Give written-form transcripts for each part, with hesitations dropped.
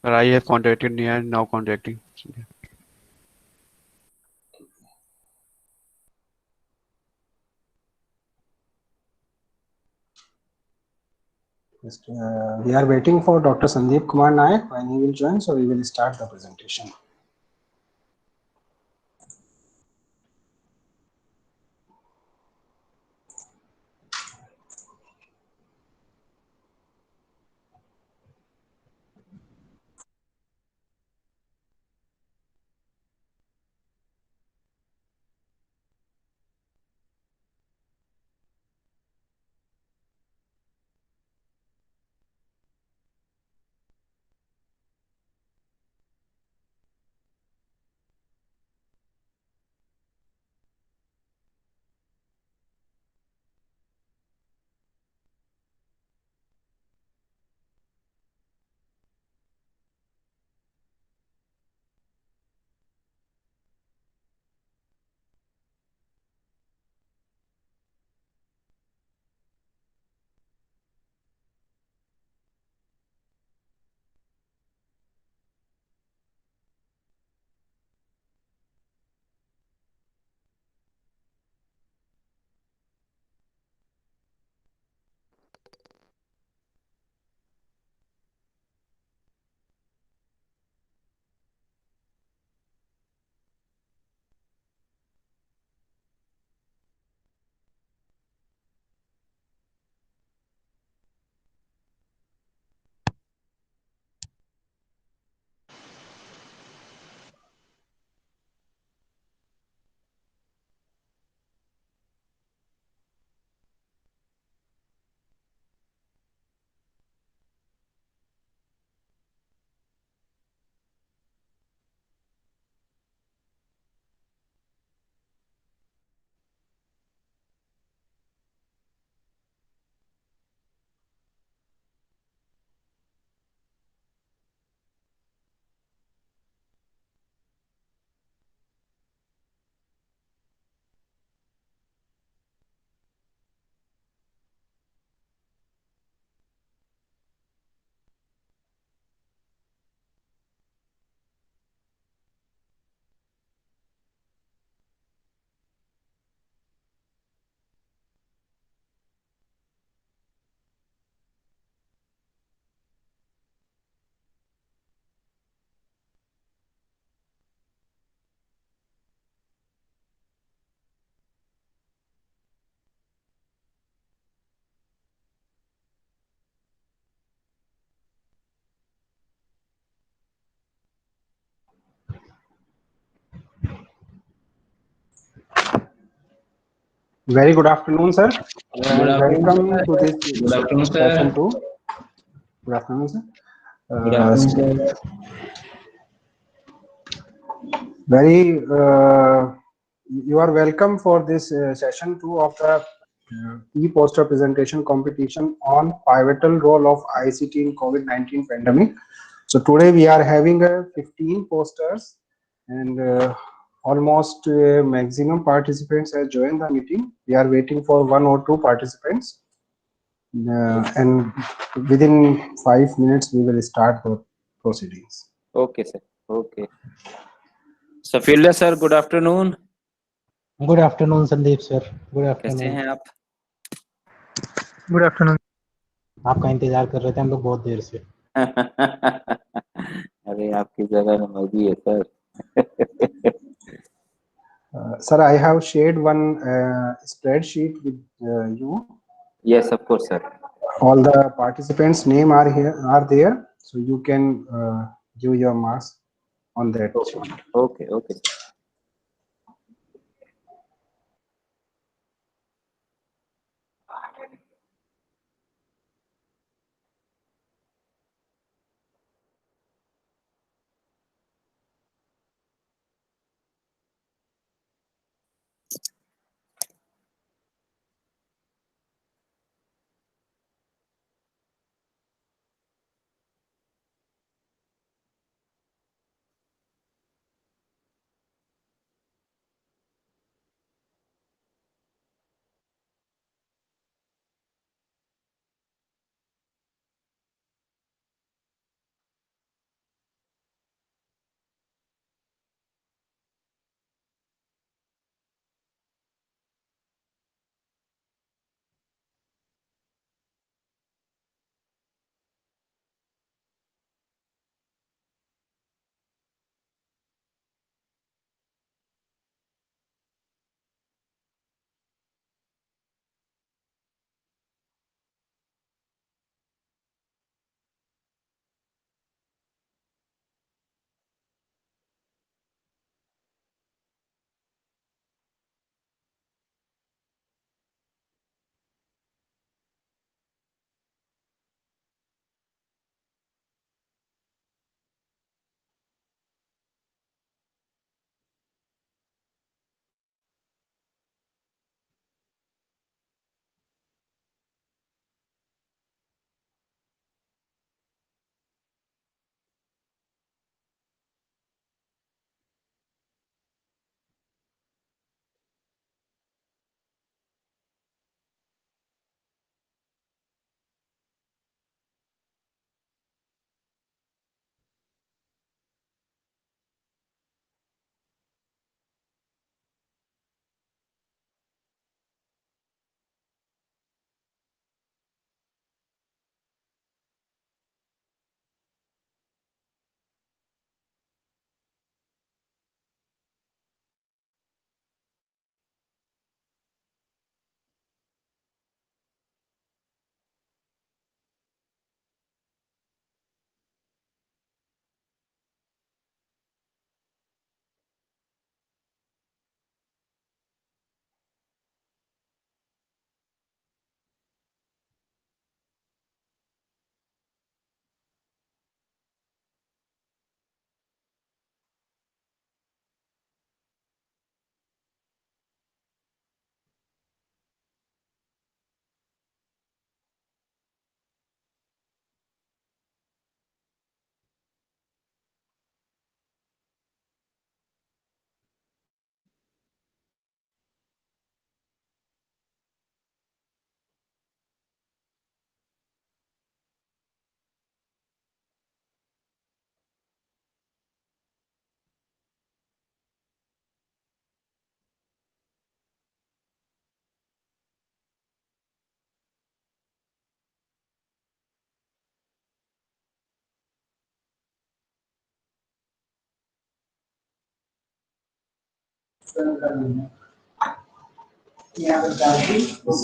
But I have contacted Nia and now contacting. We are waiting for Dr. Sandeep Kumar Nayak when he will join, so we will start the presentation. Very good afternoon, sir, Good and afternoon, welcome sir. to this Good afternoon, session sir. 2. Good afternoon, sir. Good afternoon, sir. Very, you are welcome for this session 2 of the e-poster presentation competition on pivotal role of ICT in COVID-19 pandemic. So today we are having 15 posters, and almost maximum participants have joined the meeting. We are waiting for 1 or 2 participants, and within 5 minutes we will start the proceedings. Okay, sir. Okay. Safilya sir, good afternoon. Good afternoon Sandeep sir. Good कैसे afternoon. हैं आप? Good afternoon. आपका इंतजार कर रहे थे हम लोग बहुत देर से. अरे आपकी जगह में मैं भी है sir. Sir, I have shared one spreadsheet with you. Yes, of course, sir. All the participants' name are there, so you can give your marks on that sheet. Okay, okay.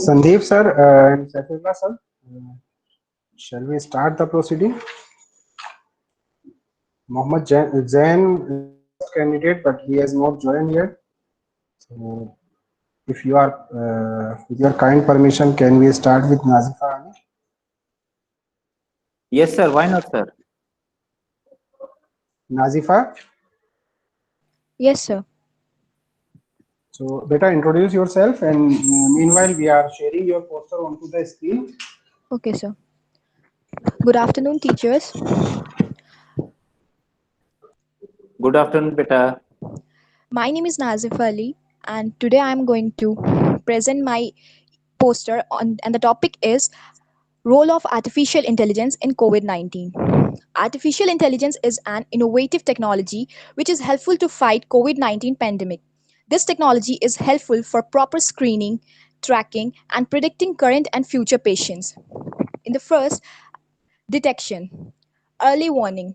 Sandeep sir and Saifullah sir, shall we start the proceeding? Mohammed Zain is candidate, but he has not joined yet. So, if you are, with your kind permission, can we start with Nazifa Ali? Yes, sir. Why not, sir? Nazifa, Yes, sir. so beta introduce yourself, and meanwhile we are sharing your poster onto the screen. Okay, sir. Good afternoon, teachers. Good afternoon, beta. My name is Nazif Ali, and today I am going to present my poster on, and the topic is Role of Artificial Intelligence in COVID-19. Artificial intelligence is an innovative technology which is helpful to fight COVID-19 pandemic. This technology is helpful for proper screening, tracking, and predicting current and future patients. In the first, detection, early warning,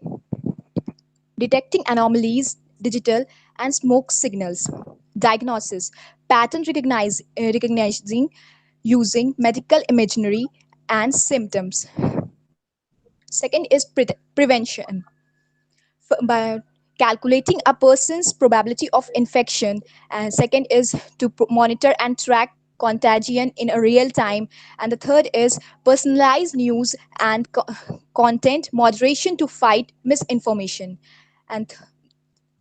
detecting anomalies, digital and smoke signals, diagnosis, recognizing using medical imagery and symptoms. Second is prevention, by calculating a person's probability of infection. And second is to monitor and track contagion in a real time. And the third is personalized news and content moderation to fight misinformation. And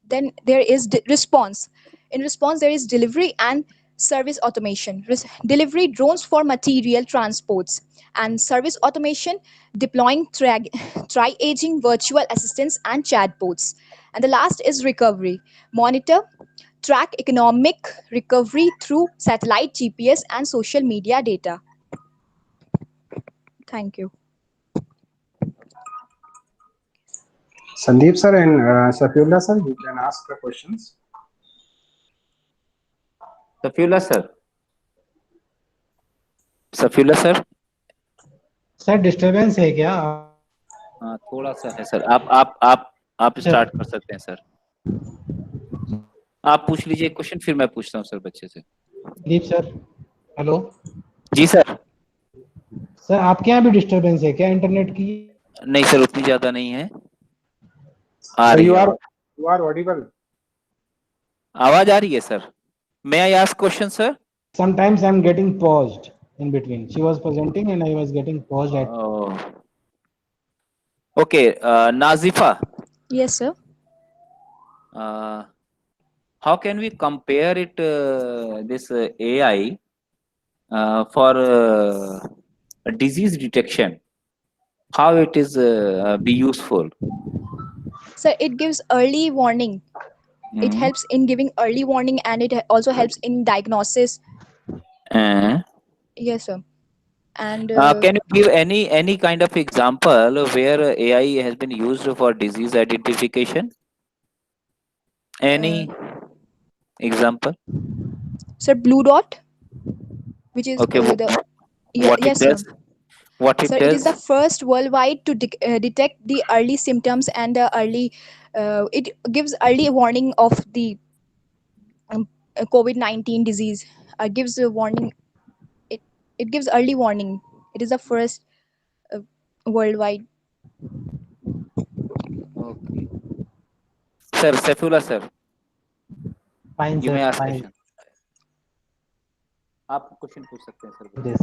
then there is response. In response, there is delivery and service automation. Delivery drones for material transports, and service automation deploying tri-aging virtual assistants and chatbots. And the last is recovery. Monitor, track economic recovery through satellite GPS and social media data. Thank you. Sandeep sir and Saifullah sir, you can ask the questions. Safiyullah, sir. Safiyullah, sir. Sir disturbance है क्या? हाँ, थोड़ा सा है sir. आप start कर सकते हैं सर. आप पूछ लीजिए क्वेश्चन, फिर मैं पूछता हूँ सर बच्चे से. दीप सर, हेलो जी सर. सर, आपके यहाँ भी डिस्टरबेंस है क्या इंटरनेट की? नहीं सर, उतनी ज्यादा नहीं है. आ So रही you है. are audible. आवाज आ रही है sir. May I ask question, sir? Sometimes I'm getting paused in between. She was presenting and I was getting paused at. Oh. Okay, Nazifa. Yes, sir. How can we compare it this AI for disease detection? How it is be useful? So it gives early warning. It helps in giving early warning, and it also helps in diagnosis. Yes, sir. And can you give any kind of example where AI has been used for disease identification? Any example? sir, Blue Dot, which is Okay. the What yes, it does? sir. What it Sir, does? it is the first worldwide to detect the early symptoms and early. It gives early warning of the COVID-19 disease. Gives a warning. It gives early warning. It is the first worldwide. Okay. Sir, Saifullah sir, Fine, you sir. may ask Fine. question. आप question पूछ सकते हैं sir. This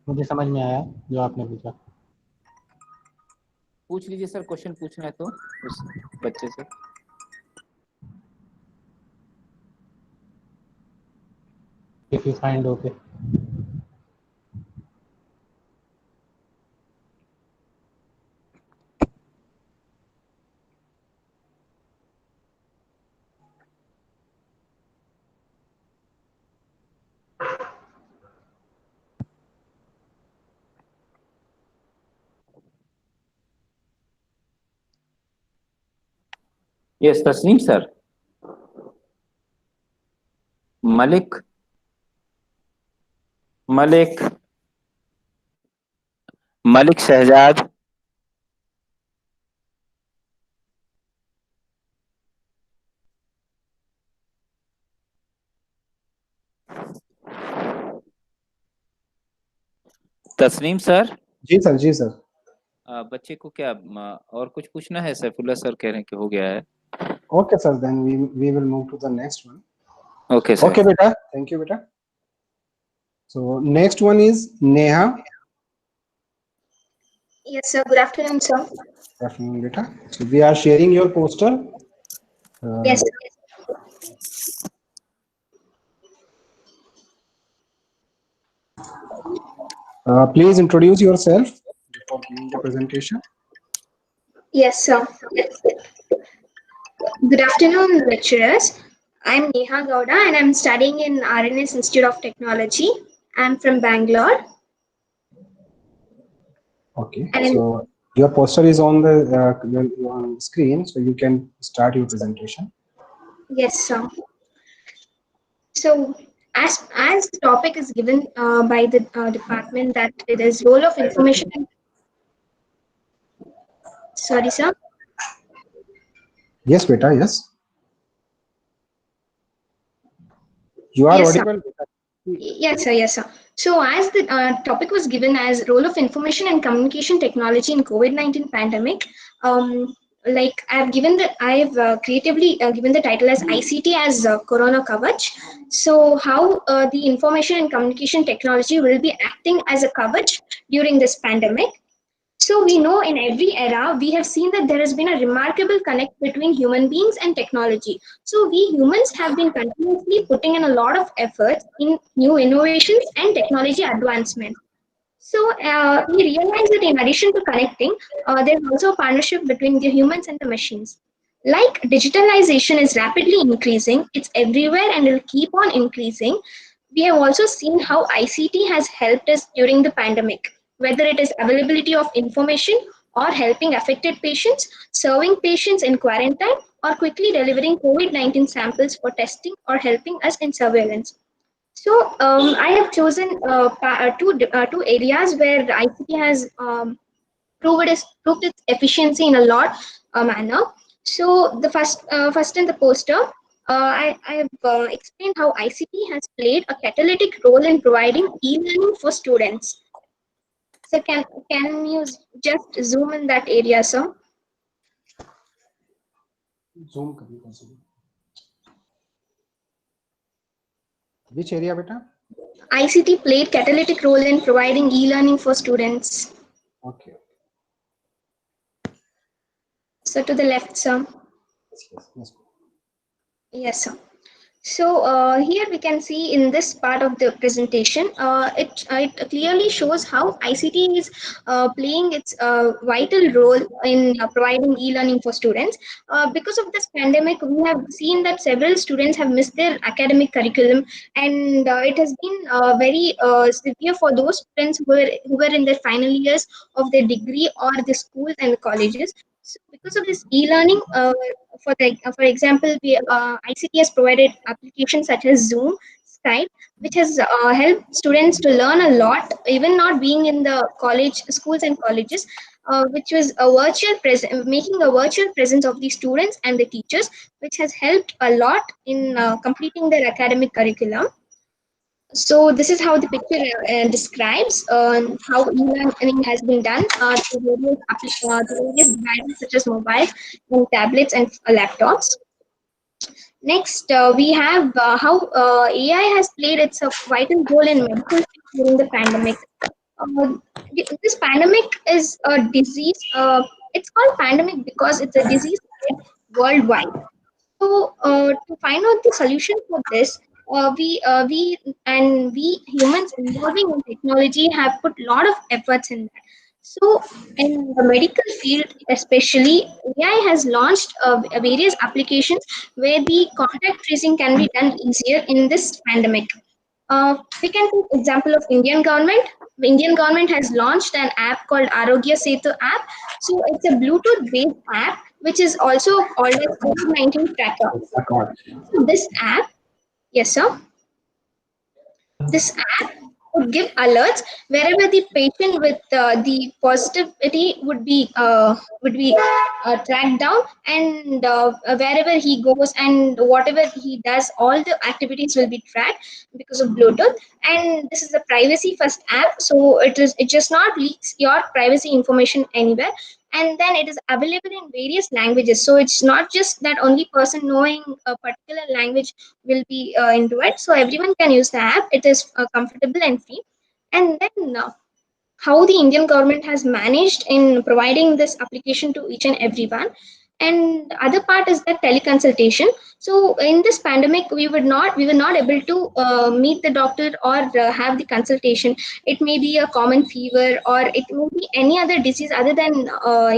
मुझे समझ में आया जो आपने पूछा. पूछ लीजिए सर, क्वेश्चन पूछना है तो उस बच्चे से. If you find okay. Yes, Tasneem sir. Malik. Malik. Malik Shahzad. Tasnim sir, जी सर, जी सर। बच्चे को क्या और कुछ पूछना है? सैफुल्ला सर कह रहे हैं कि हो गया है। Okay sir, then we will move to the next one. Okay sir. Okay beta, thank you beta. So next one is Neha. Yes, sir. Good afternoon, sir. Good afternoon beta. So we are sharing your poster. Yes, Please introduce yourself before giving the presentation. yes, sir. Good afternoon, lecturers. I'm Neha Gowda and I'm studying in RNS Institute of Technology. I'm from Bangalore. Okay, And so your poster is on the on screen, so you can start your presentation. yes, sir. So, as the topic is given by the department that it is role of information. Sorry, sir. Yes beta, yes. You are Yes, sir. audible beta. Yes, sir. Yes, sir. So, as the topic was given as role of information and communication technology in COVID-19 pandemic, like I've creatively given the title as ICT as Corona Kavach. So, how the information and communication technology will be acting as a kavach during this pandemic. So we know in every era, we have seen that there has been a remarkable connect between human beings and technology. So we humans have been continuously putting in a lot of efforts in new innovations and technology advancement. So we realize that in addition to connecting, there's also a partnership between the humans and the machines. Like digitalization is rapidly increasing, it's everywhere and will keep on increasing. We have also seen how ICT has helped us during the pandemic, whether it is availability of information or helping affected patients, serving patients in quarantine, or quickly delivering COVID-19 samples for testing or helping us in surveillance. So I have chosen two areas where the ICT has proved its efficiency in a lot manner. So the first in the poster, I have explained how ICT has played a catalytic role in providing e-learning for students. So can you just zoom in that area, sir? Zoom कभी possible. Which area beta? ICT played catalytic role in providing e-learning for students. Okay. So to the left, sir. Yes. Yes, sir. So here we can see in this part of the presentation, it clearly shows how ICT is playing its vital role in providing e-learning for students. Because of this pandemic, we have seen that several students have missed their academic curriculum, and it has been very severe for those students who were in their final years of their degree or the schools and the colleges. So because of this e-learning, for example, ICT has provided applications such as Zoom, Skype, which has helped students to learn a lot, even not being in the schools and colleges, which was a making a virtual presence of the students and the teachers, which has helped a lot in completing their academic curriculum. So this is how the picture describes how e-learning has been done to various devices such as mobiles and tablets and laptops. Next, we have how AI has played its a vital role in medical field during the pandemic. Uh, this pandemic is a disease. It's called pandemic because it's a disease spread worldwide. So to find out the solution for this, we humans involving in technology have put a lot of efforts in that. So in the medical field, especially, AI has launched various applications where the contact tracing can be done easier in this pandemic. We can take example of Indian government. The Indian government has launched an app called Arogya Setu app. So it's a Bluetooth based app which is also called as COVID-19 tracker. So this app, yes sir, this app would give alerts wherever the patient with the positivity would be tracked down, and wherever he goes and whatever he does, all the activities will be tracked because of Bluetooth. And this is a privacy first app, so it just not leaks your privacy information anywhere. And then it is available in various languages, so it's not just that only person knowing a particular language will be into it. So everyone can use the app. It is comfortable and free. And then how the Indian government has managed in providing this application to each and everyone. And the other part is the teleconsultation. So in this pandemic, we were not able to meet the doctor or have the consultation. It may be a common fever, or it may be any other disease other than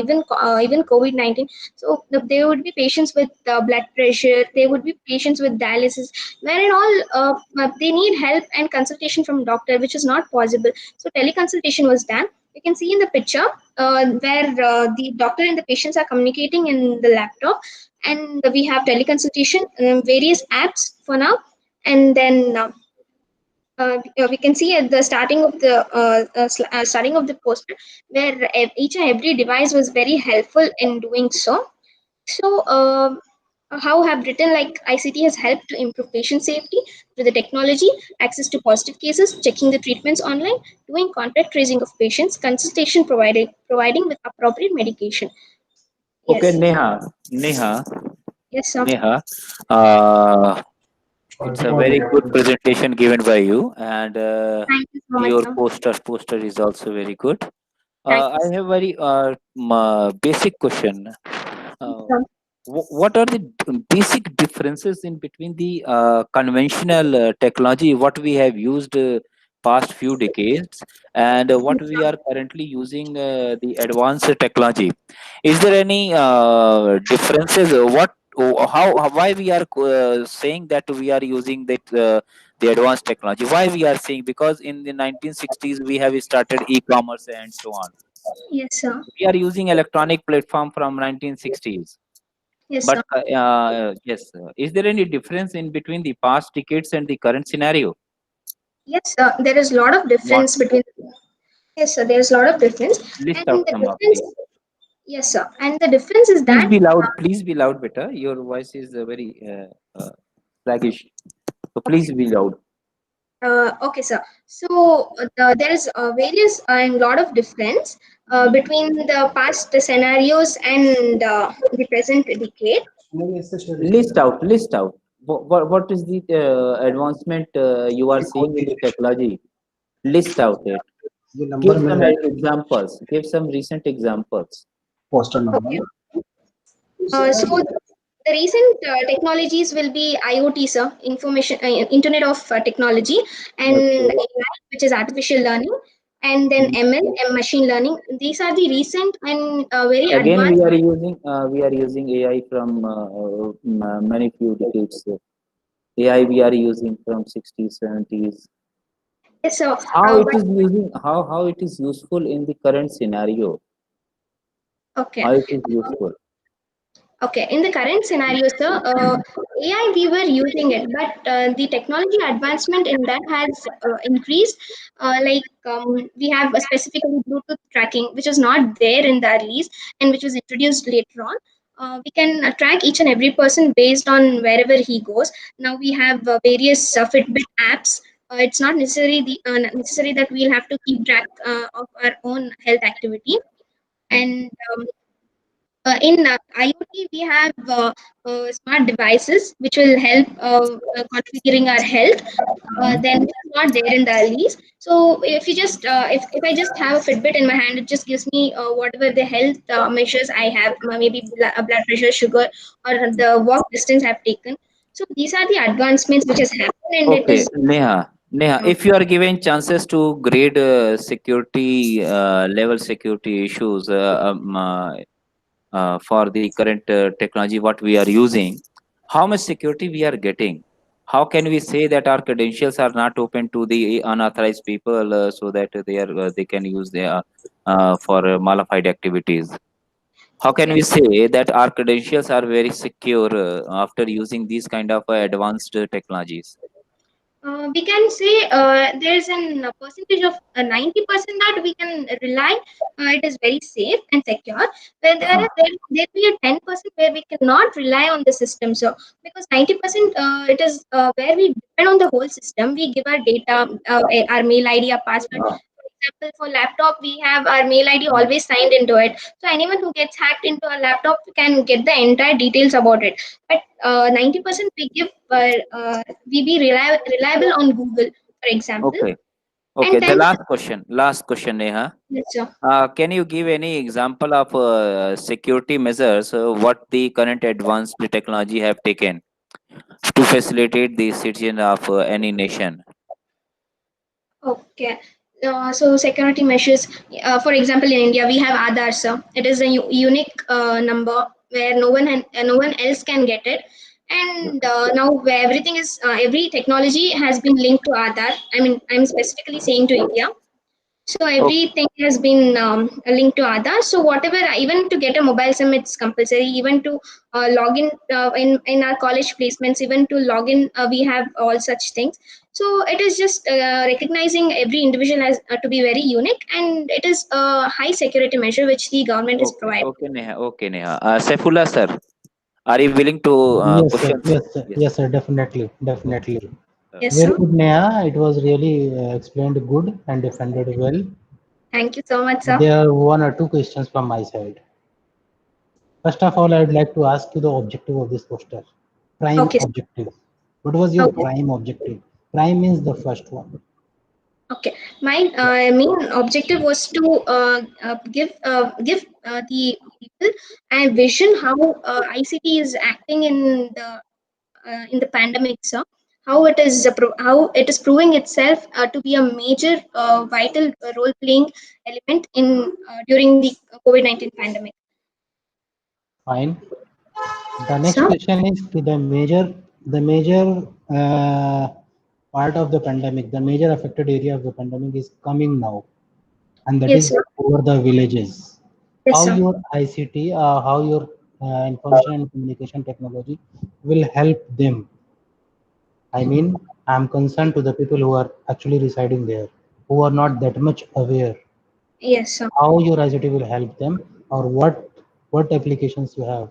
even COVID-19. So there would be patients with blood pressure. There would be patients with dialysis, wherein all they need help and consultation from doctor, which is not possible. So teleconsultation was done. You can see in the picture where the doctor and the patients are communicating in the laptop, and we have teleconsultation, various apps for now. And then we can see at the starting of the poster where each and every device was very helpful in doing so. So, how have written like ICT has helped to improve patient safety through the technology, access to positive cases, checking the treatments online, doing contact tracing of patients, consultation providing with appropriate medication. Okay, Yes, Neha, yes, sir. uh, it's a very good presentation given by you, and Thank you so much, your sir. poster is also very good. Thank you, I have very basic question. Uh, sir. what are the basic differences in between the conventional technology what we have used past few decades and what we are currently using the advanced technology? Is there any differences? What why we are saying that we are using the advanced technology? Why we are saying? Because in the 1960s we have started e-commerce and so on. Yes, sir. We are using electronic platform from 1960s. Yes, But sir. yes, is there any difference in between the past decades and the current scenario? Yes, sir. There is a lot of What? difference between. Yes, sir. There is a lot of difference, List and out the some of difference. these. Yes, sir. And the difference is Please that. be loud. Please be loud, better. Your voice is very sluggish. So please be loud. Okay, sir. So there is various and lot of difference between the past scenarios and the present decade. List out. List out. What is the advancement you are seeing in the technology? List out it. ये Give number मिल some रहा examples. Give some recent examples. Poster Okay. Number So the recent technologies will be IoT, sir, information, Internet of Technology, and Okay. AI, which is artificial learning, and then ML and machine learning. These are the recent and very Again, advanced. we are using AI from many few decades. AI we are using from 60s, 70s. Yes, sir. How it But is using how it is useful in the current scenario? okay. How it is useful? Okay, in the current scenario, sir, AI we were using it, but the technology advancement in that has increased. We have a specifically Bluetooth tracking, which is not there in the release and which was introduced later on. We can track each and every person based on wherever he goes. Now we have various Fitbit apps. It's not necessary that we'll have to keep track of our own health activity. And in IoT, we have smart devices which will help configuring our health. Then which is not there in the release. So if you just if I just have a Fitbit in my hand, it just gives me whatever the health measures I have, maybe blood pressure, sugar, or the walk distance I've taken. So these are the advancements which has happened, and it Okay, is. Neha, if you are given chances to grade security level security issues for the current technology what we are using, how much security we are getting? How can we say that our credentials are not open to the unauthorized people so that they can use their for malified activities? How can Okay. we say that our credentials are very secure after using these kind of advanced technologies? We can say there's a percentage of 90% that we can rely. It is very safe and secure. Where there will be a 10% where we cannot rely on the system. So because 90% it is where we depend on the whole system. We give our data, our mail ID, our password. For example, for laptop, we have our mail ID always signed into it. So anyone who gets hacked into a laptop can get the entire details about it. But 90% we give we be reliable on Google, for example. Okay. And Okay. The 10, last question, Neha. yes, sir. Can you give any example of security measures? What the current advanced technology have taken to facilitate the citizen of any nation? Okay. So security measures, for example, in India we have Aadhaar, sir. It is a unique number where no one else can get it. And now where everything is every technology has been linked to Aadhaar. I mean, I'm specifically saying to India. So Okay. everything has been linked to Aadhaar. So whatever, even to get a mobile SIM, it's compulsory. Even to log in our college placements, even to log in, we have all such things. So it is just recognizing every individual as to be very unique, and it is a high security measure which the government is Okay. providing. Okay, Neha. Okay, Neha. Saifullah sir, are you willing to Yes, sir. questions? Yes, sir. Yes. Yes, sir. Definitely. Okay. Definitely. Yes, Very sir. good, Neha. It was really explained good and defended well. Thank you so much, sir. There are one or two questions from my side. First of all, I would like to ask you the objective of this poster. Prime Okay. objective. What was your Okay. prime objective? Prime means the first one. Okay, my main objective was to give the people a vision how ICT is acting in the pandemic, sir. How it is how it is proving itself to be a major vital role playing element in during the COVID-19 pandemic. Fine. The next Sir, question is the major part of the pandemic, the major affected area of the pandemic is coming now, and that yes, is sir. over the villages. Yes, How sir. your ICT, how your information and communication technology will help them. I mean, I'm concerned to the people who are actually residing there, who are not that much aware. Yes, sir. How your ICT will help them, or what applications you have.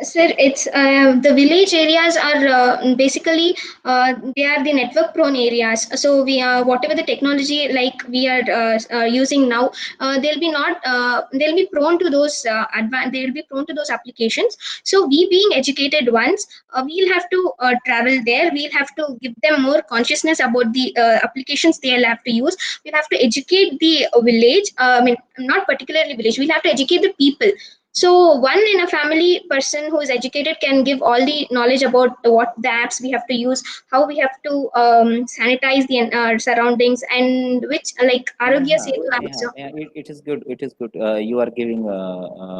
Sir, it's the village areas are basically they are the network prone areas. So we whatever the technology like we are using now, they'll be prone to those they'll be prone to those applications. So we being educated ones, we'll have to travel there. We'll have to give them more consciousness about the applications they'll have to use. We'll have to educate the village. I mean, not particularly village. We'll have to educate the people, so one in a family person who is educated can give all the knowledge about what the apps we have to use, how we have to sanitize the surroundings, and which like Arogya Neha, Setu apps. Neha, Neha, it is good. It is good. You are giving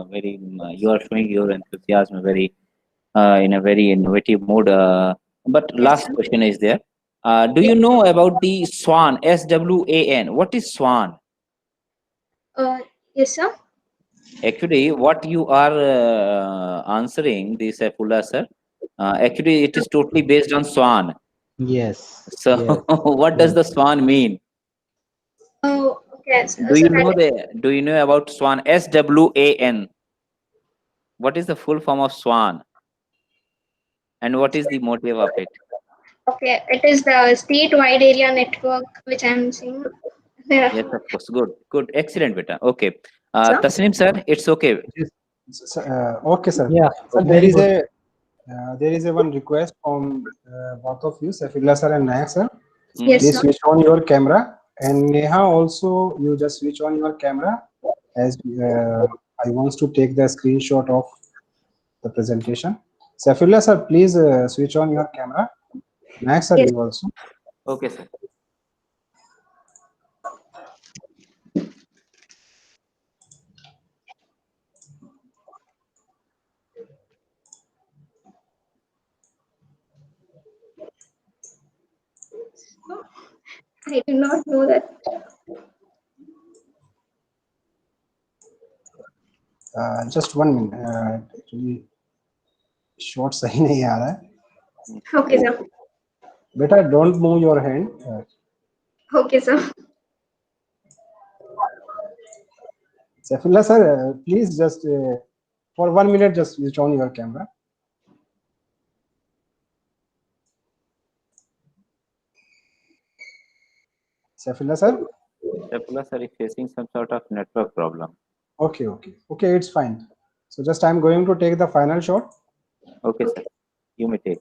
very, you are showing your enthusiasm very in a very innovative mode. But Yes, last sir. question is there. Do Yes. you know about the SWAN? SWAN. What is SWAN? Yes, sir. Actually, what you are answering, the Saifullah sir, actually it is totally based on SWAN. Yes, So, yes, what does yes. the SWAN mean? Oh, okay. Do So you that know the? Do you know about SWAN? SWAN. What is the full form of SWAN, and what is the motive of it? okay, it is the state-wide area network which I'm seeing. Yeah, Yes, of course. Good, good, excellent, beta. Okay, sir. Tasnim sir, it's okay. Yes. Okay, sir. Yeah, Sir, very good. there is a one request from both of you, Saifullah sir and Nayak sir. Yes, Please sir. switch on your camera, and Neha also, you just switch on your camera as I want to take the screenshot of the presentation. Saifullah sir, please switch on your camera. Nayak sir, Yes. you also. Okay, sir. I did not know that. Just 1 minute. Actually, short सही नहीं आ रहा है. Okay, sir. Beta, don't move your hand. Okay, sir. Saifullah sir, please just for 1 minute just switch on your camera. Saifullah sir. Plus are facing some sort of network problem. Okay, it's fine. So just I'm going to take the final shot. Okay, sir. You may take.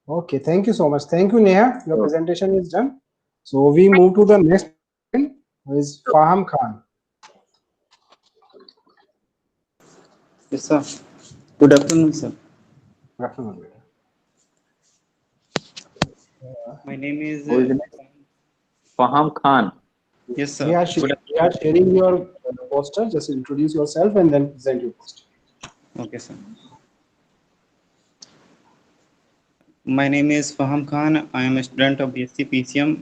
Okay, thank you so much. Thank you, Neha. Your presentation is done. So we move to the next one, who is Faham Khan. Yes, sir. Good afternoon, sir. Good afternoon, beta. My name is. Who is the next? Faham Khan. Yes, sir. We are sharing your poster. Just introduce yourself and then present your poster. Okay, sir. My name is Faham Khan. I am a student of BSc PCM,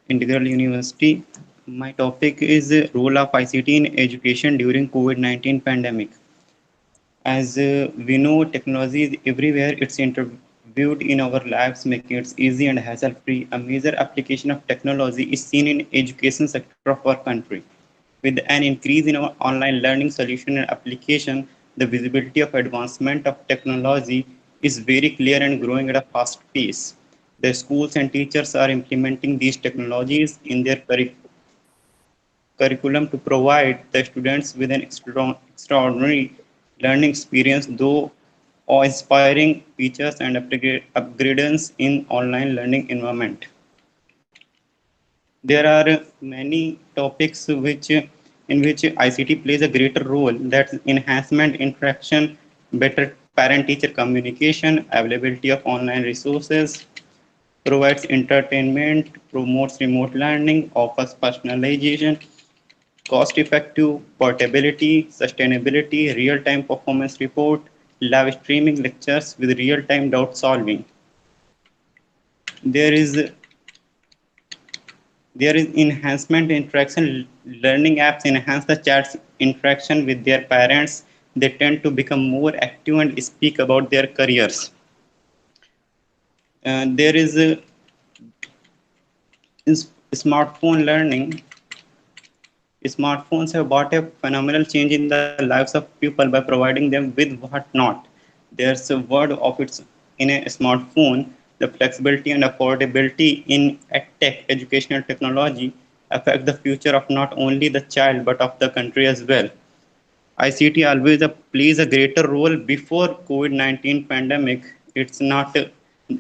Integral University. My topic is role of ICT in education during COVID-19 pandemic. As we know, technology is everywhere. It's interviewed in our lives, making it easy and hassle-free. A major application of technology is seen in education sector of our country. With an increase in our online learning solution and application, the visibility of advancement of technology is very clear and growing at a fast pace. The schools and teachers are implementing these technologies in their curriculum to provide the students with an extraordinary learning experience, though awe-inspiring features and upgrades in online learning environment. There are many topics in which ICT plays a greater role. That's enhancement, interaction, better parent-teacher communication, availability of online resources, provides entertainment, promotes remote learning, offers personalization, cost-effective, portability, sustainability, real-time performance report, live streaming lectures with real-time doubt solving. There is enhancement interaction. Learning apps enhance the child's interaction with their parents. They tend to become more active and speak about their careers. There is smartphone learning. Smartphones have brought a phenomenal change in the lives of people by providing them with what not. There's a word of its in a smartphone. The flexibility and affordability in tech educational technology affect the future of not only the child but of the country as well. ICT always plays a greater role before COVID-19 pandemic. It's not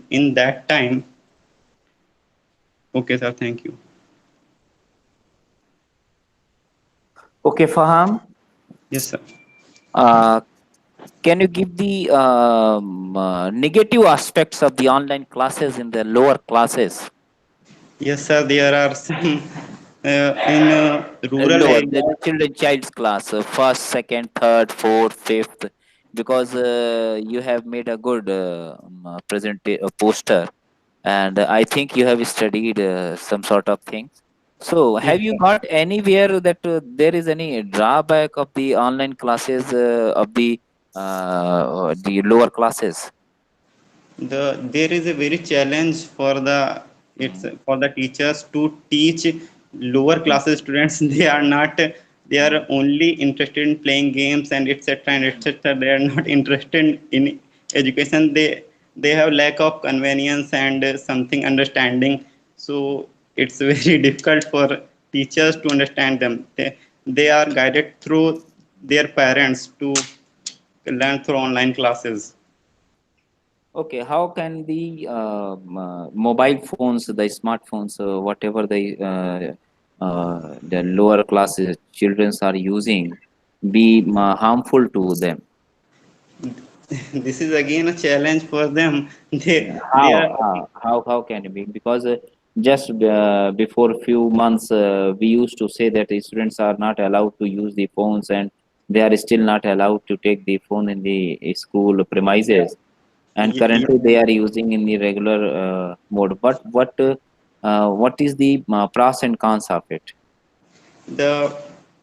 in that time. Okay, sir. Thank you. Okay, Faham. Yes, sir. Can you give the negative aspects of the online classes in the lower classes? Yes, sir. There are some in rural Lower, areas. the child's class, first, second, third, fourth, fifth, because you have made a good poster, and I think you have studied some sort of things. So, Yes, have you sir. got anywhere that there is any drawback of the online classes of the lower classes? There is a very challenge for it's for the teachers to teach lower classes students. They are not. They are only interested in playing games and etc. and etc. They are not interested in education. They have lack of convenience and something understanding. So it's very difficult for teachers to understand them. They are guided through their parents to learn through online classes. Okay, how can the mobile phones, the smartphones, whatever the lower classes children are using, be harmful to them? This is again a challenge for them. They are. How can it be? Because just before a few months, we used to say that the students are not allowed to use the phones, and they are still not allowed to take the phone in the school premises. And currently, they are using in the regular mode. But what is the pros and cons of it? the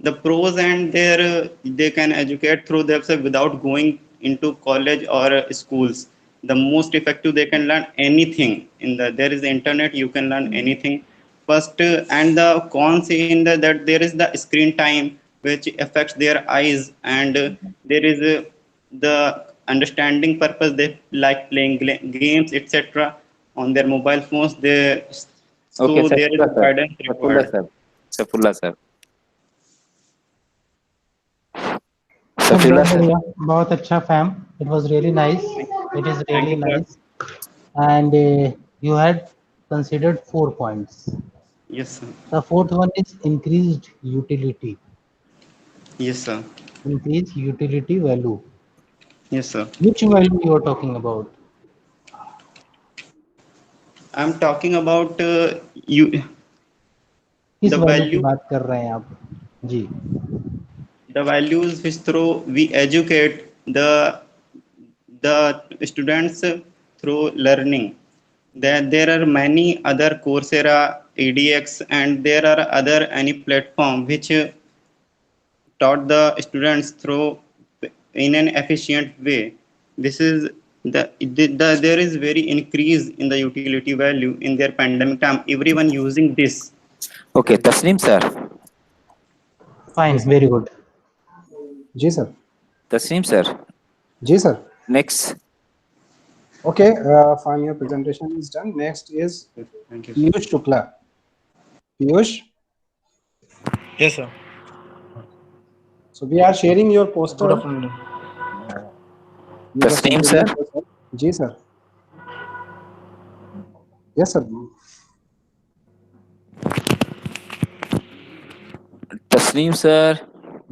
the pros and they can educate through themselves without going into college or schools. the most effective. They can learn anything in there is the internet, you can learn anything first. And the cons in that there is the screen time which affects their eyes, and there is the understanding purpose. They like playing games etc on their mobile phones. They so Okay, there is Saifullah sir. guidance Saifullah required. sir. Saifullah sir. Sir Saifullah बहुत sir. बढ़िया, बहुत अच्छा fam. It was really nice. It is Thank really you, sir. nice. And you had considered 4 points. Yes sir. The fourth one is increased utility. Yes sir. Increased utility value. Yes sir. Which value you are talking about? I'm talking about you किस the value की value, बात कर रहे हैं आप? जी. the values which through we educate the students through learning. There are many other Coursera, edx, and there are other any platform which taught the students through in an efficient way. This is there is very increase in the utility value in their pandemic time, everyone using this. Okay, Tasneem sir. Fine, very good. जी sir. Tasneem sir. जी sir. Next. Okay, fine, your presentation is done. Next is Thank you. Piyush Shukla. Piyush, Yes, sir. so we are sharing your poster. Good afternoon. You just Tasneem introduce sir. yourself. जी sir. Yes sir. Tasneem sir.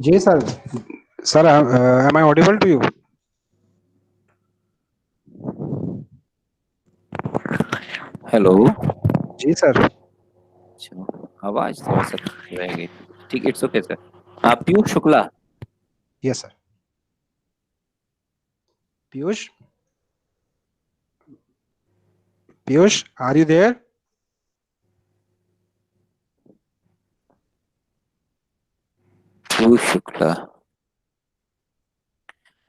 जी sir. Sir, am I audible to you? Hello. जी sir. अच्छा, आवाज थोड़ा सा रह गई. ठीक, it's okay sir. Piyush Shukla. Yes sir. Piyush. Piyush, are you there? Piyush Shukla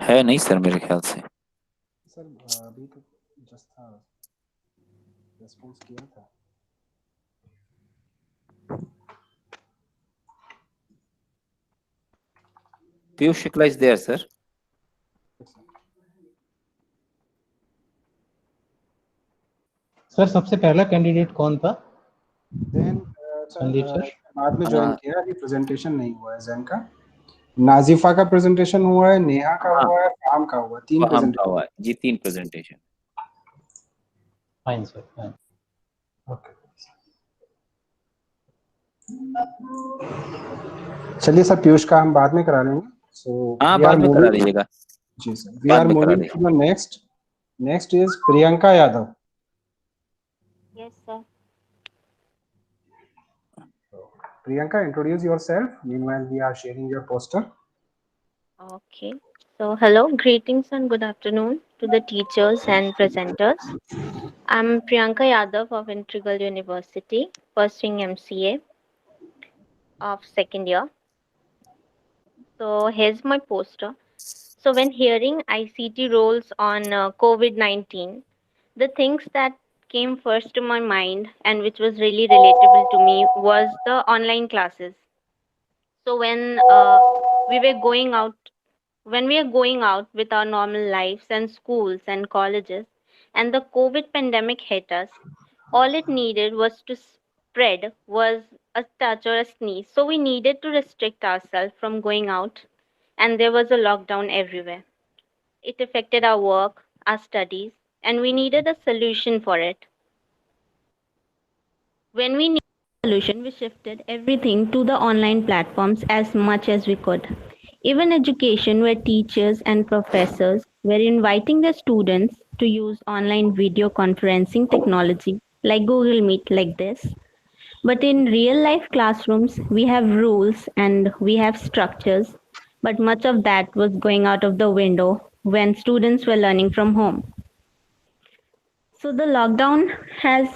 है नहीं सर मेरे ख्याल से. सर अभी तो जस्ट था, रेस्पॉन्स किया था. Piyush Shukla is there sir. Sir सबसे पहला कैंडिडेट कौन था? Then Sandeep sir. बाद में ज्वाइन किया. अभी प्रेजेंटेशन नहीं हुआ है जैन का. नाजिफा का प्रेजेंटेशन हुआ है, नेहा का हुआ है, फाम का हुआ है. 3 हम का प्रेजेंटेशन. हुआ है जी. 3 presentation. Fine sir, fine. Okay. चलिए सर, पीयूष का हम बाद में करा लेंगे. सो हाँ, बाद में करा दीजिएगा. जी sir. We are moving to the next is Priyanka Yadav. Yes, sir. Priyanka, introduce yourself. Meanwhile, we are sharing your poster. Okay. So, hello, greetings and good afternoon to the teachers and presenters. I'm Priyanka Yadav of Integral University, pursuing MCA of second year. So, here's my poster. So, when hearing ICT roles on COVID-19, the things that came first to my mind and which was really relatable to me was the online classes. So, we were going out when we are going out with our normal lives and schools and colleges, and the COVID pandemic hit us, all it needed was to spread was a touch or a sneeze. So we needed to restrict ourselves from going out, and there was a lockdown everywhere. It affected our work, our studies, and we needed a solution for it. When we needed a solution, we shifted everything to the online platforms as much as we could. Even education, where teachers and professors were inviting their students to use online video conferencing technology like Google Meet, like this. But in real life classrooms, we have rules and we have structures, but much of that was going out of the window when students were learning from home. So the lockdown has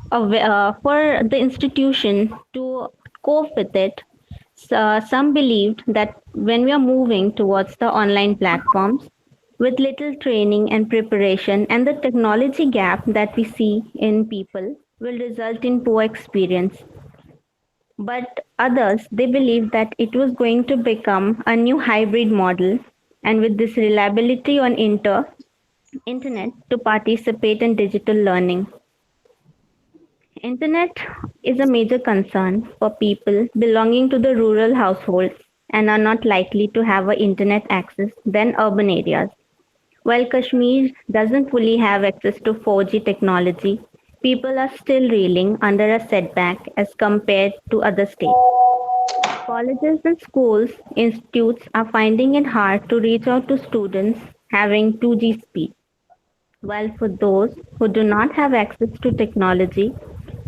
for the institution to cope with it. Some believed that when we are moving towards the online platforms, with little training and preparation, and the technology gap that we see in people will result in poor experience. But others, they believe that it was going to become a new hybrid model, and with this reliability on internet to participate in digital learning. Internet is a major concern for people belonging to the rural households and are not likely to have a internet access than urban areas. While Kashmir doesn't fully have access to 4G technology, people are still reeling under a setback as compared to other states. Colleges and schools, institutes are finding it hard to reach out to students having 2G speed. While for those who do not have access to technology,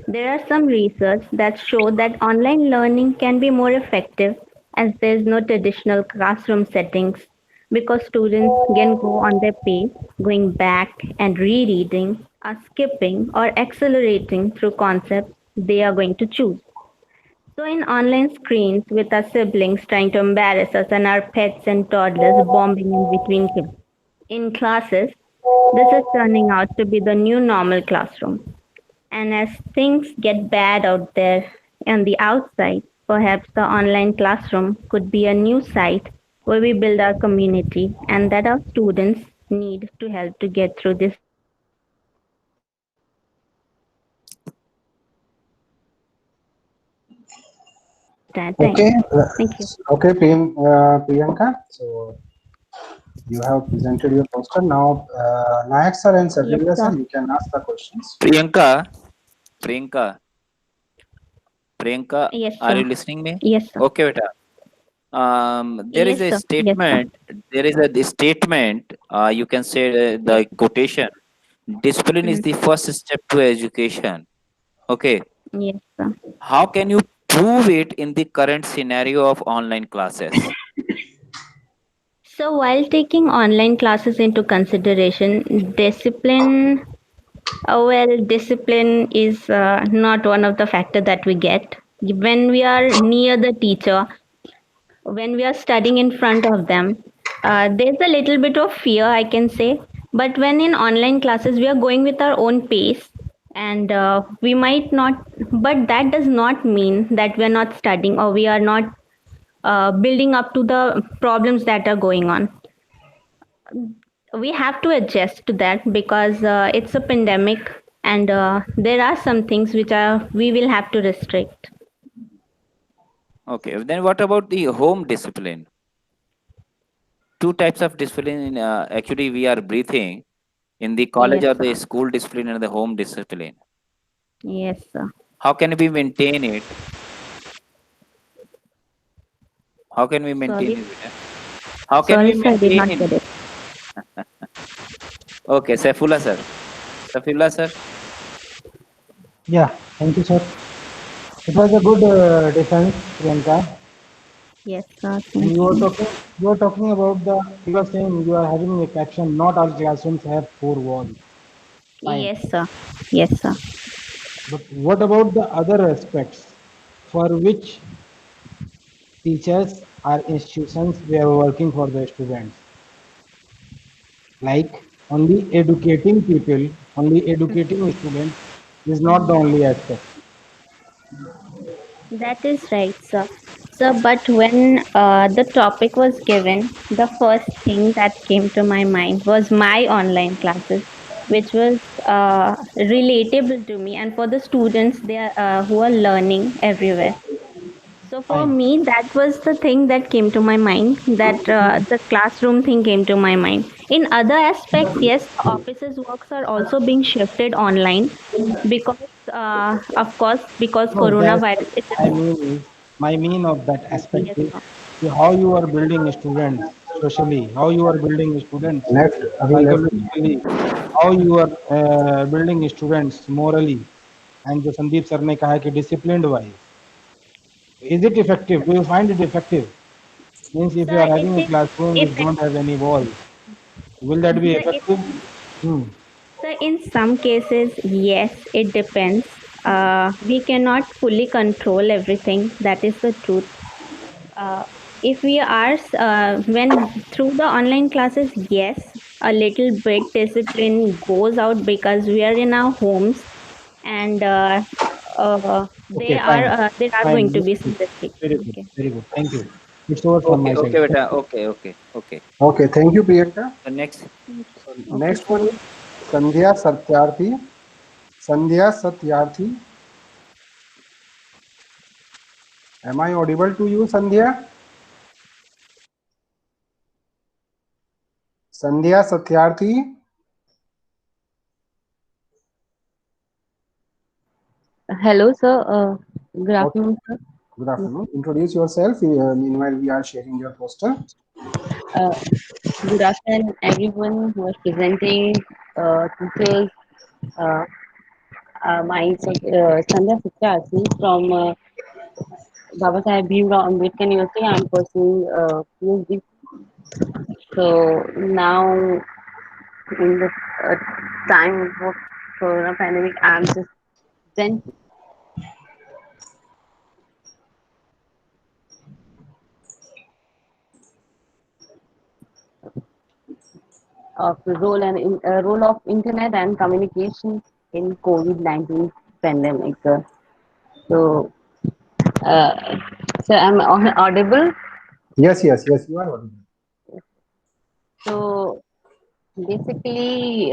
there are some research that show that online learning can be more effective as there is no traditional classroom settings because students can go on their pace, going back and rereading, or skipping or accelerating through concepts they are going to choose. So, in online screens with our siblings trying to embarrass us and our pets and toddlers bombing in between in classes, this is turning out to be the new normal classroom. And as things get bad out there on the outside, perhaps the online classroom could be a new site where we build our community and that our students need to help to get through this. Time. Okay, Thank you. okay, Priyanka. So you have presented your poster. Now, Nayak sir and Sabrina Yes, sir, sir. you can ask the questions. Priyanka, Yes, are sir. you listening me? Yes, sir. Okay, beta. There is Yes, a sir. Yes, sir. statement. There is a statement. You can say the quotation. Discipline is Mm. the first step to education. Okay. Yes, sir. How can you prove it in the current scenario of online classes? So, while taking online classes into consideration, discipline is not one of the factor that we get. When we are near the teacher, when we are studying in front of them, there's a little bit of fear, I can say. But when in online classes, we are going with our own pace, and we might not, but that does not mean that we're not studying or we are not building up to the problems that are going on. We have to adjust to that because it's a pandemic and there are some things which are we will have to restrict. Okay. Then what about the home discipline? Two types of discipline. Actually, we are breathing in the college Yes, or the sir. school discipline and the home discipline. Yes, sir. How can we maintain it? How can we maintain Sorry. it? Beta? How can Sorry, we sir, I did not maintain? get it. Okay, Saifullah sir. Saifullah sir. Yeah, thank you, sir. It was a good defense, Priyanka. Yes, sir. And Thank you were you. talking about you are saying you are having a caption, not all classrooms have four walls. Fine. Yes, sir. Yes, sir. But what about the other aspects for which teachers are institutions we are working for the students? Like only educating people, only educating students is not the only aspect. That is right, sir. So, but when the topic was given, the first thing that came to my mind was my online classes, which was relatable to me and for the students there who are learning everywhere. So for Fine. me, that was the thing that came to my mind, that the classroom thing came to my mind. In other aspects, yes, offices works are also being shifted online because, of course, because No, that coronavirus. I mean is my mean of that aspect Yes, is sir. how you are building students socially, how you are building students Left, Abhi left. psychologically, how you are building students morally, and जो Sandeep sir ने कहा कि disciplined wise, is it effective? Do you find it effective? Means if you Sir, are it having a is classroom which effective. don't have any walls, will that be Sir, effective? so in some cases, yes, it depends. We cannot fully control everything. That is the truth. If we are when through the online classes, yes, a little bit discipline goes out because we are in our homes, and Okay, fine. there are going to Fine. be some restrictions. Very good. Okay. Very good. Thank you. It's over from Okay, my okay, side. beta. Okay. Okay, thank you, Priyanka. So next, So Okay. next one is Sandhya Satyarthi. Sandhya Satyarthi. Am I audible to you, Sandhya? Sandhya Satyarthi. Hello, sir. Good Okay, afternoon, sir. good afternoon. Introduce yourself. Meanwhile, we are sharing your poster. Uh, Good afternoon, everyone who is presenting, teachers. Uh, Sandhya Satyarthi from Baba Saheb Bhimrao Ambedkar University. I'm pursuing PhD. So now, in the uh, time of Corona pandemic, I'm just then of the role of internet and communication in COVID-19 pandemic. So, uh, so I'm audible. Yes, you are audible. So basically,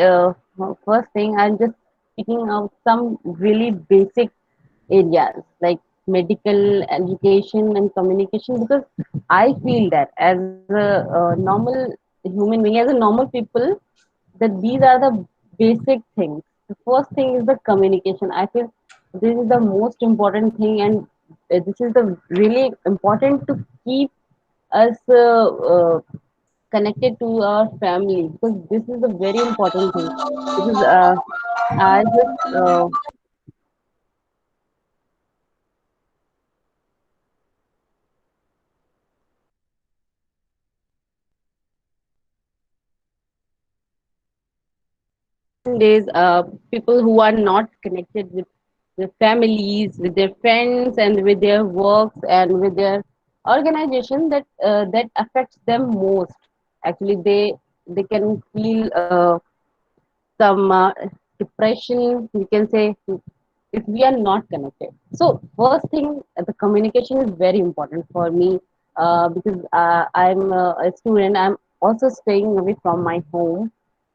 first thing, I'm just picking out some really basic areas like medical education and communication because I feel that as a normal human being, as a normal people, that these are the basic things. The first thing is the communication. I feel this is the most important thing, and this is the really important to keep us connected to our family because this is a very important thing. Because I just days people who are not connected with their families, with their friends, and with their works and with their organization that affects them most. Actually, they can feel some depression. We can say if we are not connected. So first thing, the communication is very important for me because I'm a student. I'm also staying away from my home.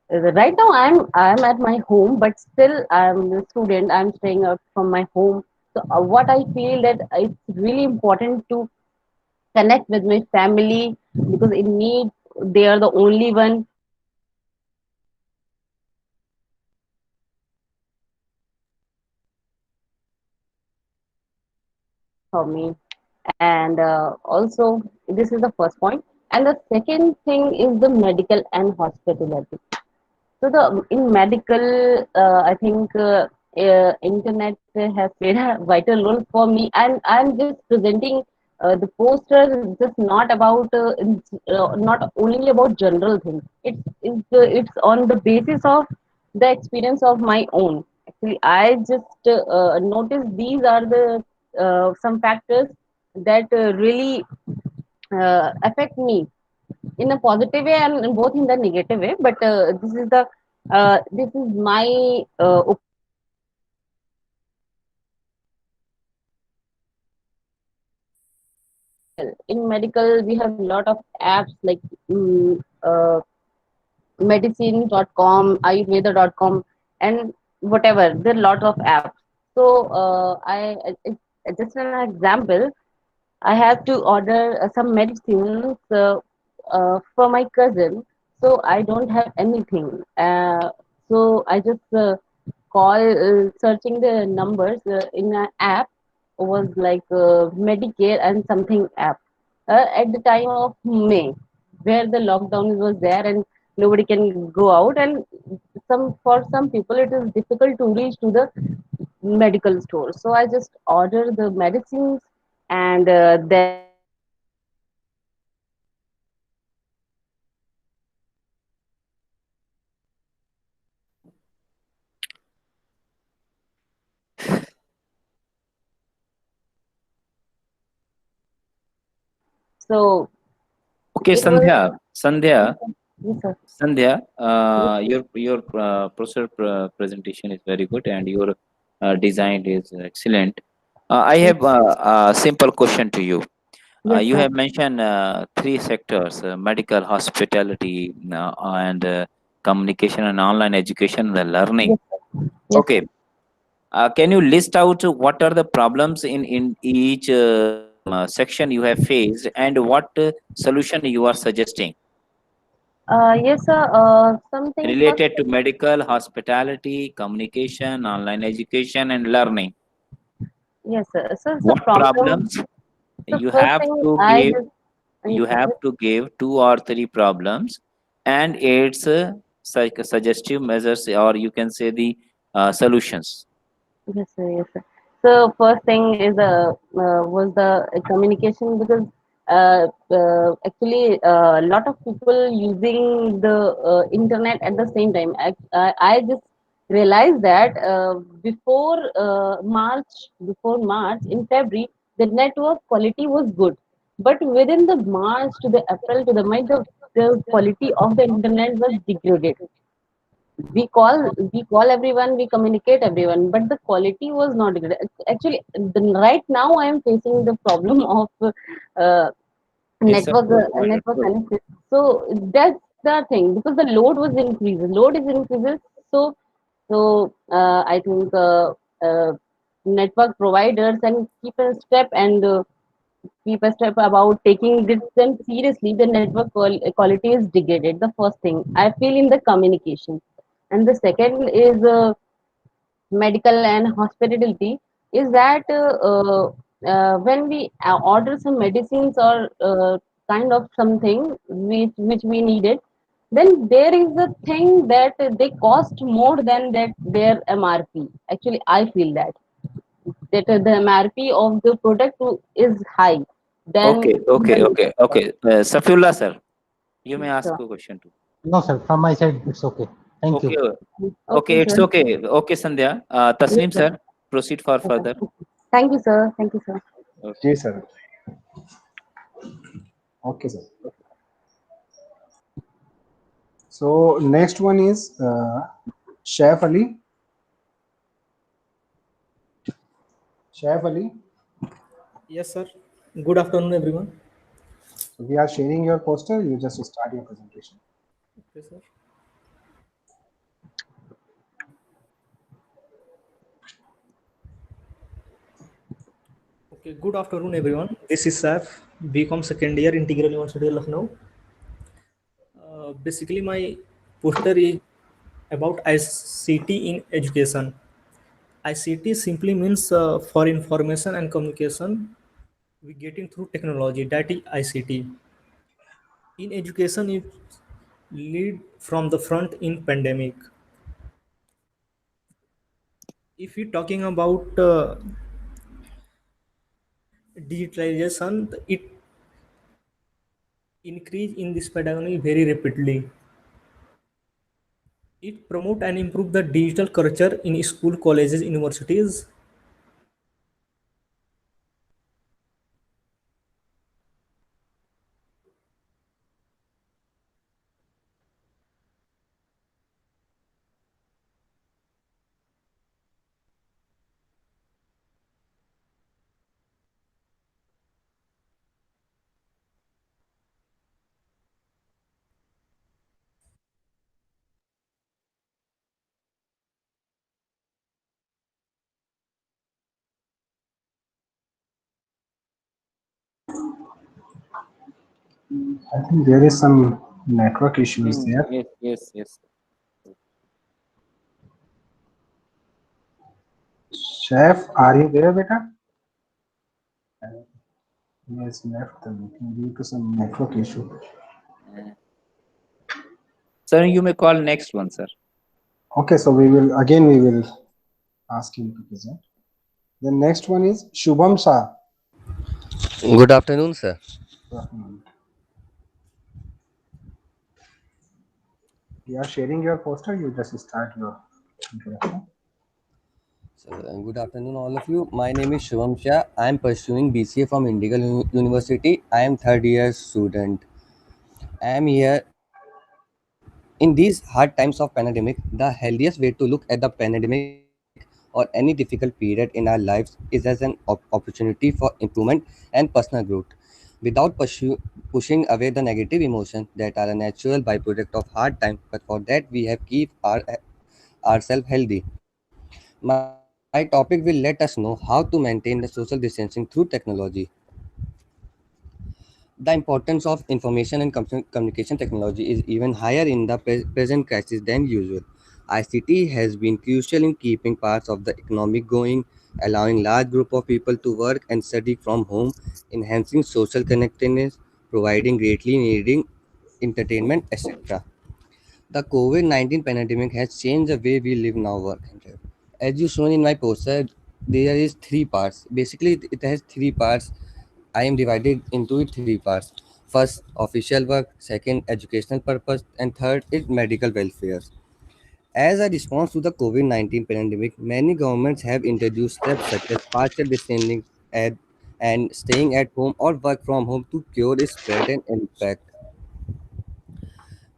Right now, I'm at my home, but still I'm a student. I'm staying out from my home. So what I feel that it's really important to connect with my family because in need they are the only one for me. And also, this is the first point. And the second thing is the medical and hospitality. So the in medical, I think internet has played a vital role for me, and I'm just presenting the poster is just not about not only about general things. It's on the basis of the experience of my own. Actually, I just noticed these are the some factors that really affect me in a positive way and both in the negative way, but this is my in medical we have a lot of apps like medicine.com, ayurveda.com, and whatever there are lots of apps. So just an example, I have to order some medicines for my cousin. So I don't have anything. So I just call, searching the numbers in an app was like Medicare and something app at the time of May, where the lockdown was there and nobody can go out, and some people it is difficult to reach to the medical store. So I just order the medicines and then so okay, it was Sandhya. Yes, sir. Sandhya, your process presentation is very good, and your design is excellent. I have a simple question to you. Yes, You sir. have mentioned three sectors: medical, hospitality, and communication and online education and learning. Yes, sir. Yes, Okay. sir. Can you list out what are the problems in each section you have faced, and what solution you are suggesting Yes, sir. Something first. related to medical, hospitality, communication, online education, and learning? Yes, sir. So it's a What problem. problems So you first have thing to I give? just yes, You sir. have to give two or three problems, and its suggestive measures, or you can say the solutions. Yes, sir. Yes, sir. So first thing is was the communication because actually a lot of people using the internet at the same time. I just realized that before March in February the network quality was good, but within the March to the April to the May the quality of the internet was degraded. We call everyone, we communicate everyone, but the quality was not good. Actually right now I am facing the problem of uh, Yes, sir. network Good. Good. network Good. analysis. So that's the thing, because the load is increases. So I think uh, network providers and keep a step about taking them seriously. The network quality is degraded. The first thing I feel in the communication, and the second is medical and hospitality, is that when we order some medicines or kind of something which we needed, then there is a thing that they cost more than that their MRP. Actually, I feel that the MRP of the product is high. Then Okay, okay, okay, okay. Safullah sir, you may ask so, a question too. No, sir. From my side, it's okay. Thank Okay, you. okay, okay, it's sir. okay. Okay, Sandhya. Yes, Tasneem sir. sir, proceed for Okay. further. Thank you, sir. Thank you, sir. Okay. Yes, sir. Okay, sir. So next one is Shaif Ali. Shaif Ali. Yes, sir. Good afternoon, everyone. So we are sharing your poster. You just start your presentation. Okay, sir. Okay, good afternoon, everyone. This is Saif, BCom second year, Integral University of Lucknow. Basically, my poster is about ICT in education. ICT simply means for information and communication we getting through technology. That is ICT. In education, it lead from the front in pandemic. If you're talking about digitalization, it increase in this pandemic very rapidly. It promote and improve the digital culture in school, colleges, universities. I think there is some network issues there. Yes, yes, yes. Chef, are you there, beta? He has left the meeting due to some network issue. Sir, you may call next one, sir. Okay, so we will ask him to present. The next one is Shubham Shah. Good afternoon, sir. We are sharing your poster. You just start your introduction. Good afternoon, all of you. My name is Shivam Shah. I am pursuing BCA from Indian University. I am third year student. I am here In these hard times of pandemic, the healthiest way to look at the pandemic or any difficult period in our lives is as an opportunity for improvement and personal growth. Without pushing away the negative emotions that are a natural byproduct of hard time, but for that we have keep ourselves healthy. My topic will let us know how to maintain the social distancing through technology. The importance of information and communication technology is even higher in the present crisis than usual. ICT has been crucial in keeping parts of the economic going, allowing large group of people to work and study from home, enhancing social connectedness, providing greatly needing entertainment, etc. The COVID-19 pandemic has changed the way we live now, work and live. As you shown in my poster, there is three parts. Basically, it has three parts. I am divided into three parts. First, official work. Second, educational purpose. And third is medical welfare. As a response to the COVID-19 pandemic, many governments have introduced steps such as partial distancing and staying at home or work from home to cure its spread and impact.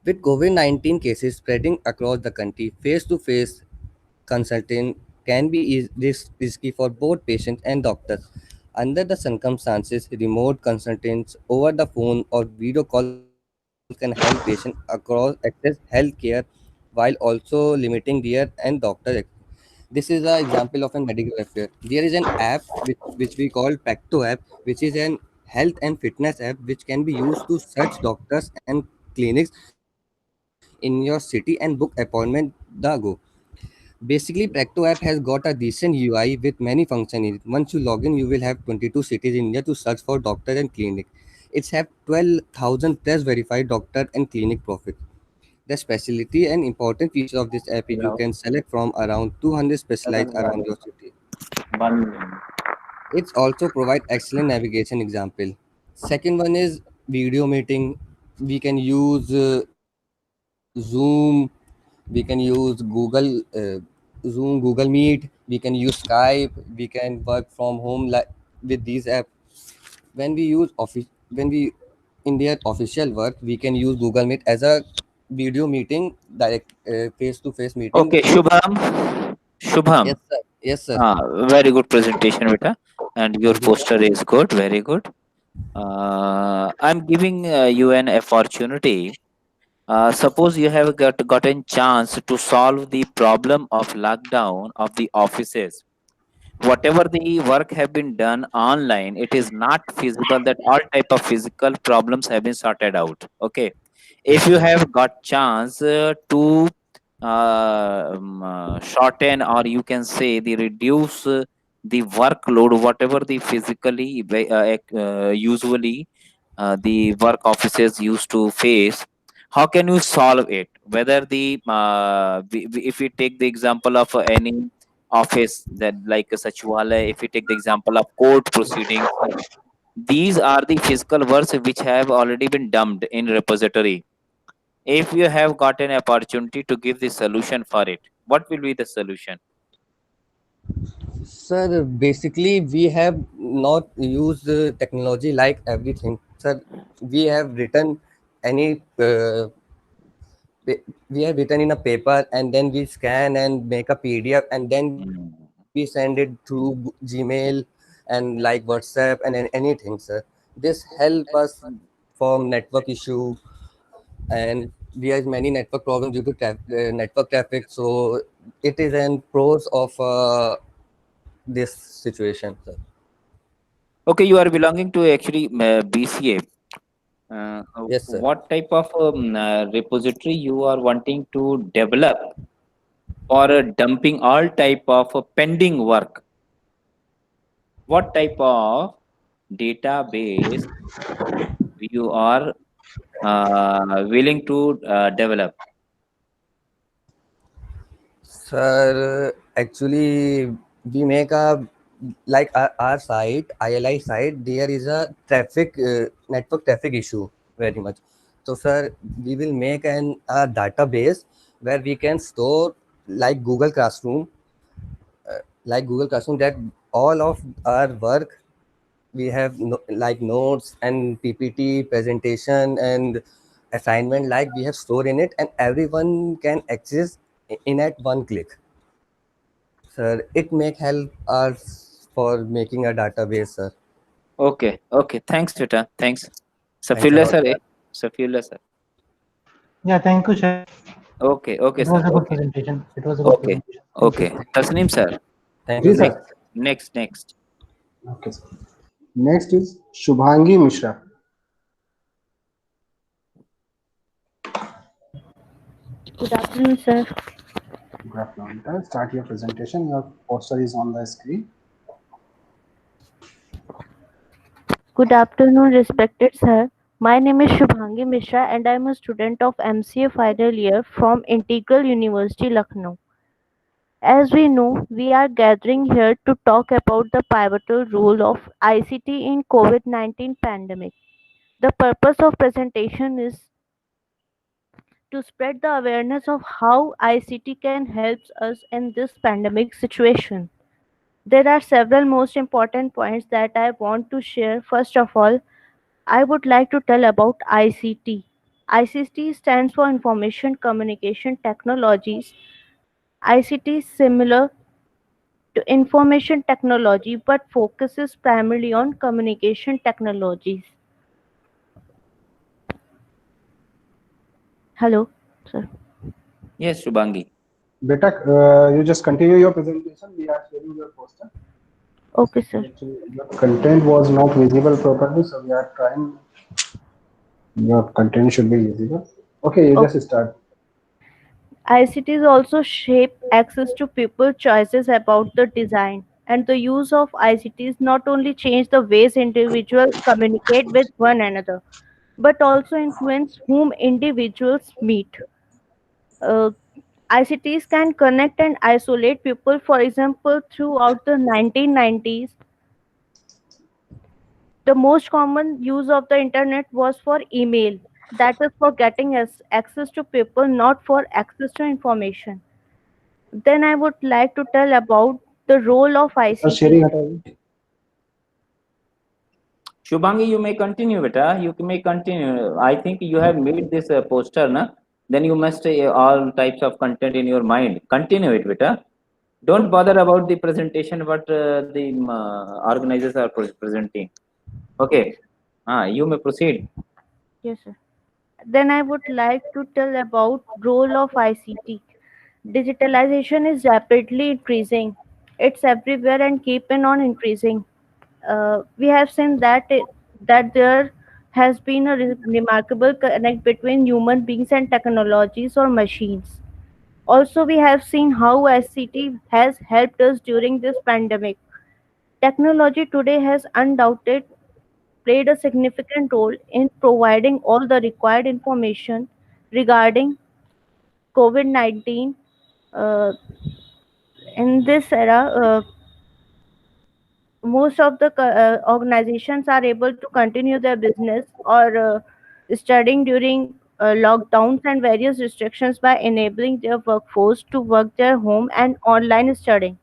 With COVID-19 cases spreading across the country, face-to-face consulting can be risky for both patients and doctors. Under the circumstances, remote consultations over the phone or video call can help patients across access healthcare while also limiting their and doctor. This is an example of a medical affair. There is an app which we call Pacto app, which is an health and fitness app which can be used to search doctors and clinics in your city and book appointment the go. Basically, Practo app has got a decent UI with many functions in it. Once you log in, you will have 22 cities in India to search for doctor and clinic. It's have 12,000 plus verified doctor and clinic profit. The specialty and important feature of this app is you can select from around 200 specialized around your city. It's also provide excellent navigation example. Second one is video meeting. We can use Zoom, we can use Zoom, Google Meet, we can use Skype, we can work from home like with these apps. When we use when we in their official work, we can use Google Meet as a video meeting, direct face to face meeting Okay, through. Shubham. Yes, sir. Yes, sir. Very good presentation, Vita, and your Thank you, sir. poster is good, very good. I'm giving you an opportunity. Suppose you have gotten chance to solve the problem of lockdown of the offices. Whatever the work have been done online, it is not feasible that all type of physical problems have been sorted out. Okay, if Yes, you sir. have got chance to shorten, or you can say the reduce the workload, whatever the physically usually the work offices used to face, how can you solve it? Whether the if we take the example of any office that like a Sachivalaya, if we take the example of court proceedings, these are the physical works which have already been dumped in repository. If you have got an opportunity to give the solution for it, what will be the solution? Sir, basically, we have not used technology like everything. Sir, we have written any we have written in a paper and then we scan and make a PDF and then we send it through Gmail and like WhatsApp and anything, sir. This help us from network issue, and there is many network problems due to network traffic. So it is an pros of this situation, sir. Okay, you are belonging to actually BCA. Yes, sir. What type of repository you are wanting to develop for dumping all type of pending work? What type of database you are willing to develop? Sir, actually, we make a like our site, ILI site. There is a traffic network traffic issue very much. So, sir, we will make a database where we can store like Google Classroom, that all of our work we have like notes and PPT presentation and assignment like we have stored in it, and everyone can access in at one click. Sir, it may help us for making a database, sir. Okay, okay. Thanks, Vita. Thanks. Thanks a Safila lot, sir, sir. Safila sir. Yeah, thank you, sir. Okay, okay, It was sir. a good Okay, presentation. It was a good okay, presentation. Thank you. okay. Tasneem sir. Thank you, Ji, sir. sir. Next. Okay, sir. Next is Shubhangi Mishra. Good afternoon, sir. Good afternoon. Start your presentation. Your poster is on the screen. Good afternoon, respected sir. My name is Shubhangi Mishra and I am a student of MCA final year from Integral University, Lucknow. As we know, we are gathering here to talk about the pivotal role of ICT in COVID-19 pandemic. The purpose of presentation is to spread the awareness of how ICT can help us in this pandemic situation. There are several most important points that I want to share. First of all, I would like to tell about ICT. ICT stands for Information Communication Technologies. ICT is similar to information technology but focuses primarily on communication technologies. Hello, sir. Yes, Shubhangi. Beta, you just continue your presentation. We are sharing your poster. Okay, sir. Actually, your content was not visible properly, so we are trying. Your content should be visible. Okay, you Okay. just start. ICTs also shape access to people choices about the design, and the use of ICTs not only change the ways individuals communicate with one another, but also influence whom individuals meet. Uh, ICTs can connect and isolate people. For example, throughout the 1990s, the most common use of the internet was for email. That is for getting us access to people, not for access to information. Then I would like to tell about the role of Sir, ICT. sharing hataइए. Shubhangi, you may continue, beta. You may continue. I think you have made this poster, na? Then you must all types of content in your mind. Continue it, beta. Don't bother about the presentation what the organizers are presenting. Okay. You may proceed. Yes, sir. Then I would like to tell about role of ICT. Digitalization is rapidly increasing. It's everywhere and keeping on increasing. We have seen that there has been a remarkable connect between human beings and technologies or machines. Also, we have seen how ICT has helped us during this pandemic. Technology today has undoubtedly played a significant role in providing all the required information regarding COVID-19. Uh, in this era, most of the organizations are able to continue their business or studying during lockdowns and various restrictions by enabling their workforce to work their home and online studying.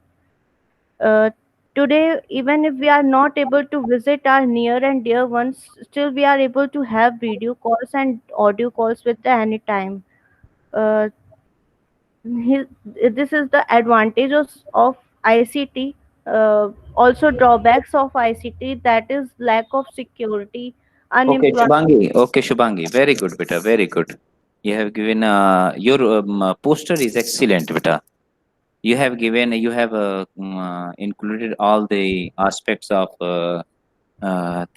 Uh, Today, even if we are not able to visit our near and dear ones, still we are able to have video calls and audio calls with the anytime. Uh, he- this is the advantages of ICT. Also, drawbacks of ICT, that is lack of security, Okay, unemployment. Shubhangi. Okay, Shubhangi. Very good, beta. Very good. You have given your poster is excellent, beta. You have included all the aspects of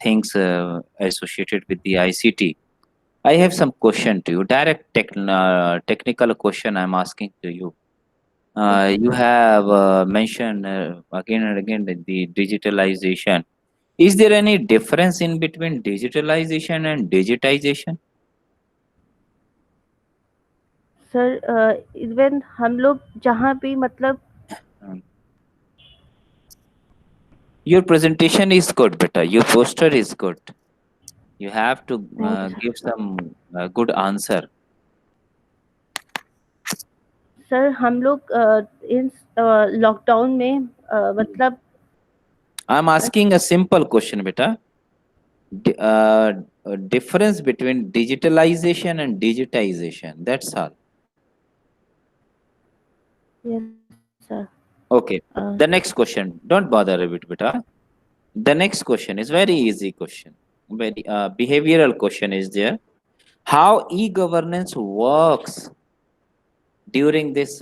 things associated with the ICT. I have some question to you. Direct technical question I'm asking to you. You have mentioned again and again that the digitalization. Is there any difference in between digitalization and digitization? Sir even हम लोग जहाँ भी मतलब Your presentation is good, beta. Your poster is good. You have to give some good answer. Sir हम लोग in lockdown में मतलब I'm asking a simple question, beta. difference between digitalization and digitization. That's all. Yes, sir. Okay. The next question. Don't bother a bit, beta. The next question is very easy question. Very behavioral question is there. How e-governance works during this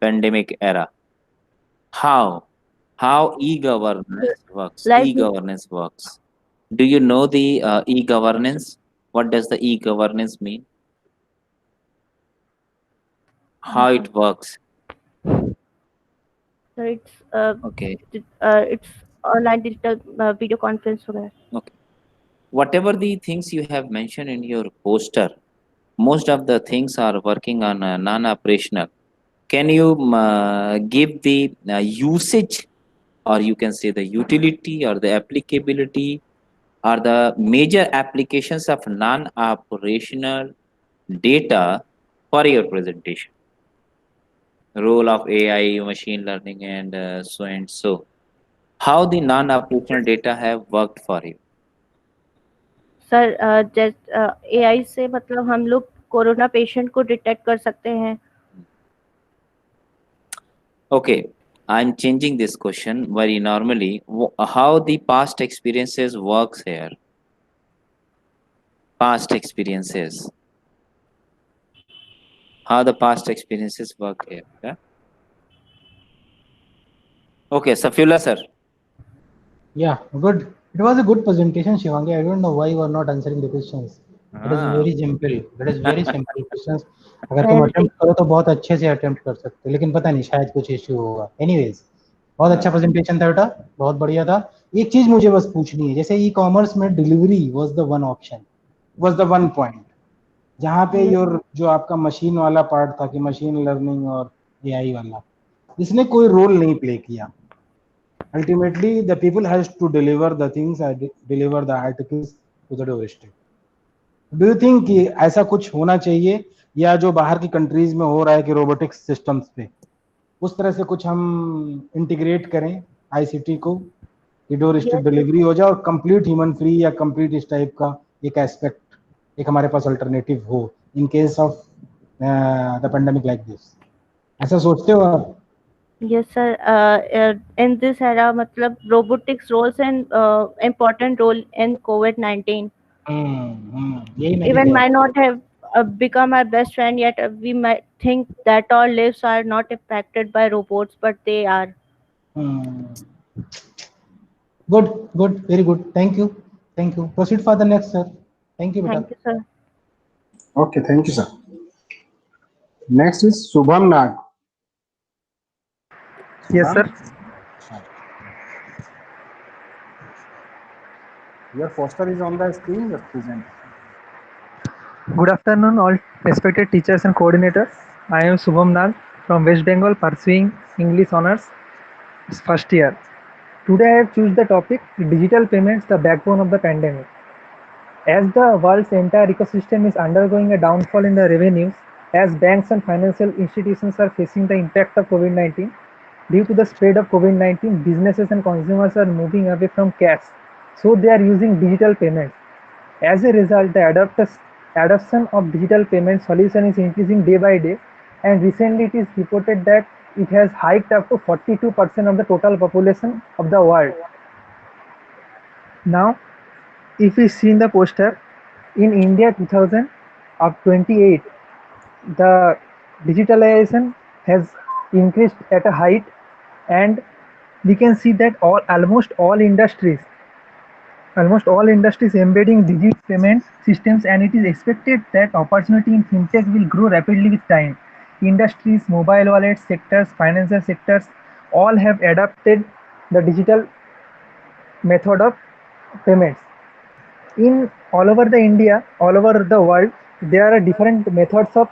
pandemic era? How e-governance works? Like E-governance works. Do you know the e-governance? What does the e-governance mean? How it works? so Okay. it's online digital video conference वगैरह. Okay. Whatever the things you have mentioned in your poster, most of the things are working on non-operational. Can you give the usage, or you can say the utility or the applicability or the major applications of non-operational data for your presentation? Role of AI, machine learning, and so and so. How the non-operational data have worked for you? Sir AI से मतलब हम लोग corona patient को detect कर सकते हैं. Okay, I'm changing this question very normally. How the past experiences works here? Past experiences. How the past experiences work here? Yeah? Okay, Safullah sir. Yeah, good. It was a good presentation, Shivangi. I don't know why you are not answering the questions. It is very simple. It is very simple questions. अगर तुम attempt करो तो बहुत अच्छे से attempt कर सकते हो, लेकिन पता नहीं शायद कुछ इश्यू होगा. एनीवेज, बहुत अच्छा प्रेजेंटेशन था बेटा, बहुत बढ़िया था. एक चीज मुझे बस पूछनी है, जैसे ई कॉमर्स में delivery was the one option, was the one point जहाँ पे योर जो आपका मशीन वाला पार्ट था कि मशीन लर्निंग और एआई वाला, इसने कोई रोल नहीं प्ले किया. Ultimately, the people has to deliver the things, deliver the articles to the doorstep. Do you think कि ऐसा कुछ होना चाहिए, या जो बाहर की कंट्रीज में हो रहा है कि रोबोटिक्स सिस्टम्स पे, उस तरह से कुछ हम इंटीग्रेट करें आईसीटी को कि डोर स्टेप डिलीवरी हो जाए और कंप्लीट ह्यूमन फ्री या कंप्लीट इस टाइप का एक एस्पेक्ट एक हमारे पास अल्टरनेटिव हो in case of the pandemic like this? ऐसा सोचते हो आप? Yes, sir. In this era, मतलब robotics roles an important role in COVID-19. Even might not have become our best friend yet. We might think that our lives are not impacted by robots, but they are. Good, good, very good. Thank you, thank you. Proceed for the next, sir. Thank you, beta. Thank you, sir. Okay, thank you, sir. Next is Subham Nag. Yes, sir. Your poster is on the screen. Just present. Good afternoon, all respected teachers and coordinators. I am Subham Nag from West Bengal, pursuing English Honours, first year. Today I have chosen the topic digital payments, the backbone of the pandemic. As the world's entire ecosystem is undergoing a downfall in the revenues, as banks and financial institutions are facing the impact of COVID-19, due to the spread of COVID-19, businesses and consumers are moving away from cash, so they are using digital payments. As a result, the adoption of digital payment solution is increasing day by day, and recently it is reported that it has hiked up to 42% of the total population of the world. Now, if we see in the poster, in India 2028, the digitalization has increased at a height, and we can see that almost all industries embedding digital payment systems, and it is expected that opportunity in fintech will grow rapidly with time. Industries, mobile wallet sectors, financial sectors, all have adopted the digital method of payments. In all over the India, all over the world, there are different methods of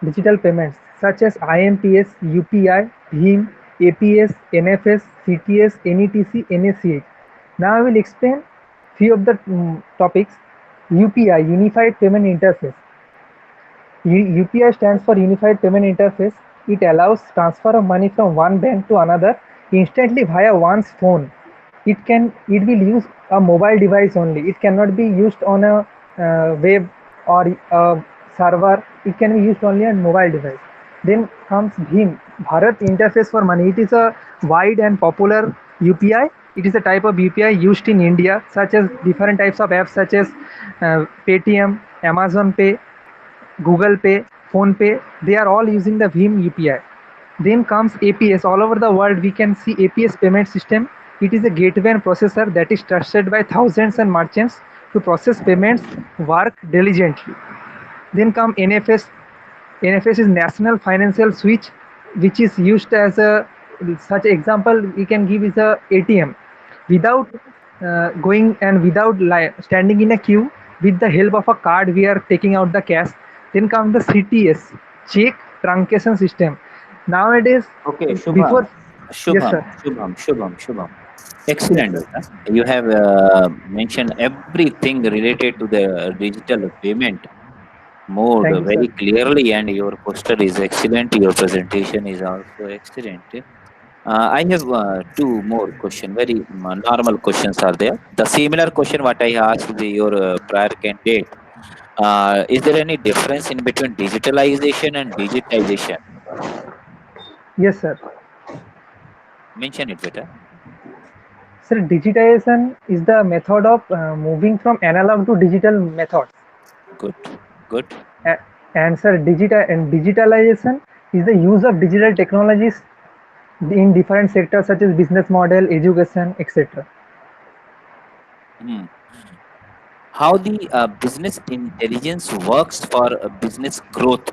digital payments such as IMPS, UPI, BHIM, APS, NFS, CTS, NETC, NACH. Now I will explain few of the topics. UPI, Unified Payment Interface. UPI stands for Unified Payment Interface. It allows transfer of money from one bank to another instantly via one's phone. it will use a mobile device only. It cannot be used on a web or a server. It can be used only on mobile device. Then comes Bhim, Bharat Interface for Money. It is a wide and popular UPI. It is a type of UPI used in India, such as different types of apps such as Paytm, Amazon Pay, Google Pay, Phone Pay. They are all using the Bhim UPI. Then comes APS. All over the world, we can see APS payment system. It is a gateway and processor that is trusted by thousands and merchants to process payments, work diligently. Then come NFS. NFS is National Financial Switch, which is used as a such example we can give is a ATM. Without going and without standing in a queue, with the help of a card, we are taking out the cash. Then comes the CTS, check truncation system. Nowadays, Okay, before yes, sir. Shubham. Excellent. You have mentioned everything related to the digital payment mode Thank you, very sir. clearly, and your poster is excellent. Your presentation is also excellent. I have two more questions. Very normal questions are there. The similar question what I asked your prior candidate. Is there any difference in between digitalization and digitization? Yes, sir. Mention it better. Sir, digitization is the method of moving from analog to digital methods. Good. And sir, digitalization is the use of digital technologies in different sectors such as business model, education, etc. How the business intelligence works for business growth?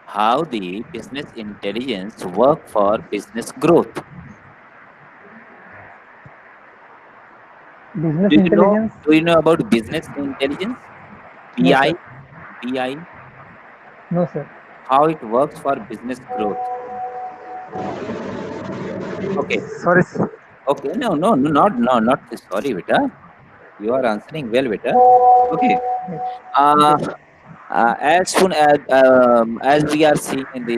How the business intelligence work for business growth? Business intelligence? Do you know about business intelligence? No, BI? sir. BI? No, sir. How it works for business growth? Okay. Sorry, sir. Okay, not sorry, beta. You are answering well, beta. Okay. As soon as we are seeing in the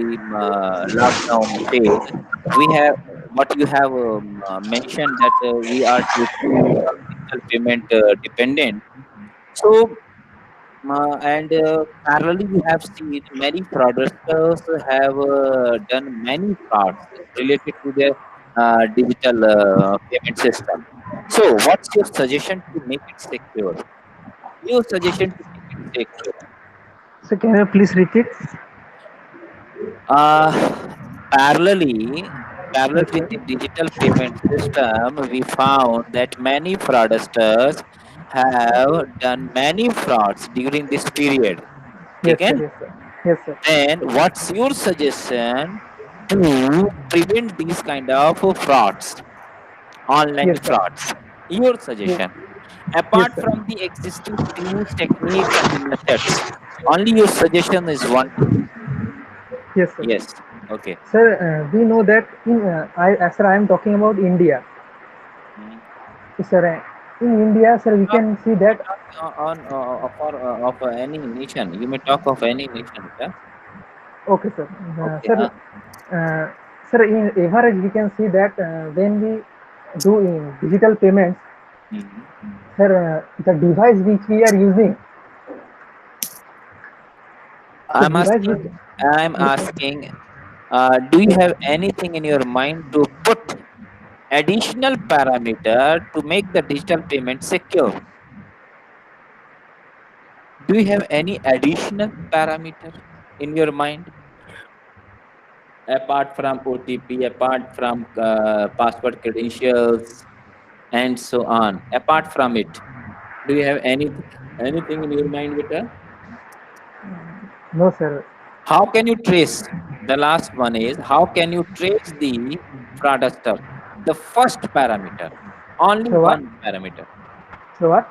lockdown phase, we have what you have mentioned that we are totally digital payment dependent. So, and parallelly, we have seen many fraudsters have done many frauds related to their digital payment system. So, what's your suggestion to make it secure? Your suggestion to make it secure? So can you please repeat? Parallel with the digital payment system, we found that many fraudsters have done many frauds during this period. Yes, Okay? sir. Yes, sir. Yes, sir. Then, what's your suggestion to prevent these kind of frauds, online Yes, sir. frauds? Your suggestion. Apart sir. from the existing tools, techniques, and the methods, only your suggestion is one tool. Yes, sir. Yes. Okay. Sir, we know that sir, I am talking about India. Sir, in India, sir, we can see that Of any nation. You may talk of any nation. Yeah? Okay, sir. Okay, Sir, in average, we can see that when we do in digital payments, sir, the device which we are using. I'm asking, do you have anything in your mind to put additional parameter to make the digital payment secure? Do you have any additional parameter in your mind? Apart from OTP, apart from password credentials, and so on. Apart from it, do you have anything in your mind, Vita? No, sir. How can you trace? The last one is, how can you trace the fraudster? The first parameter, only So what? one parameter. So what?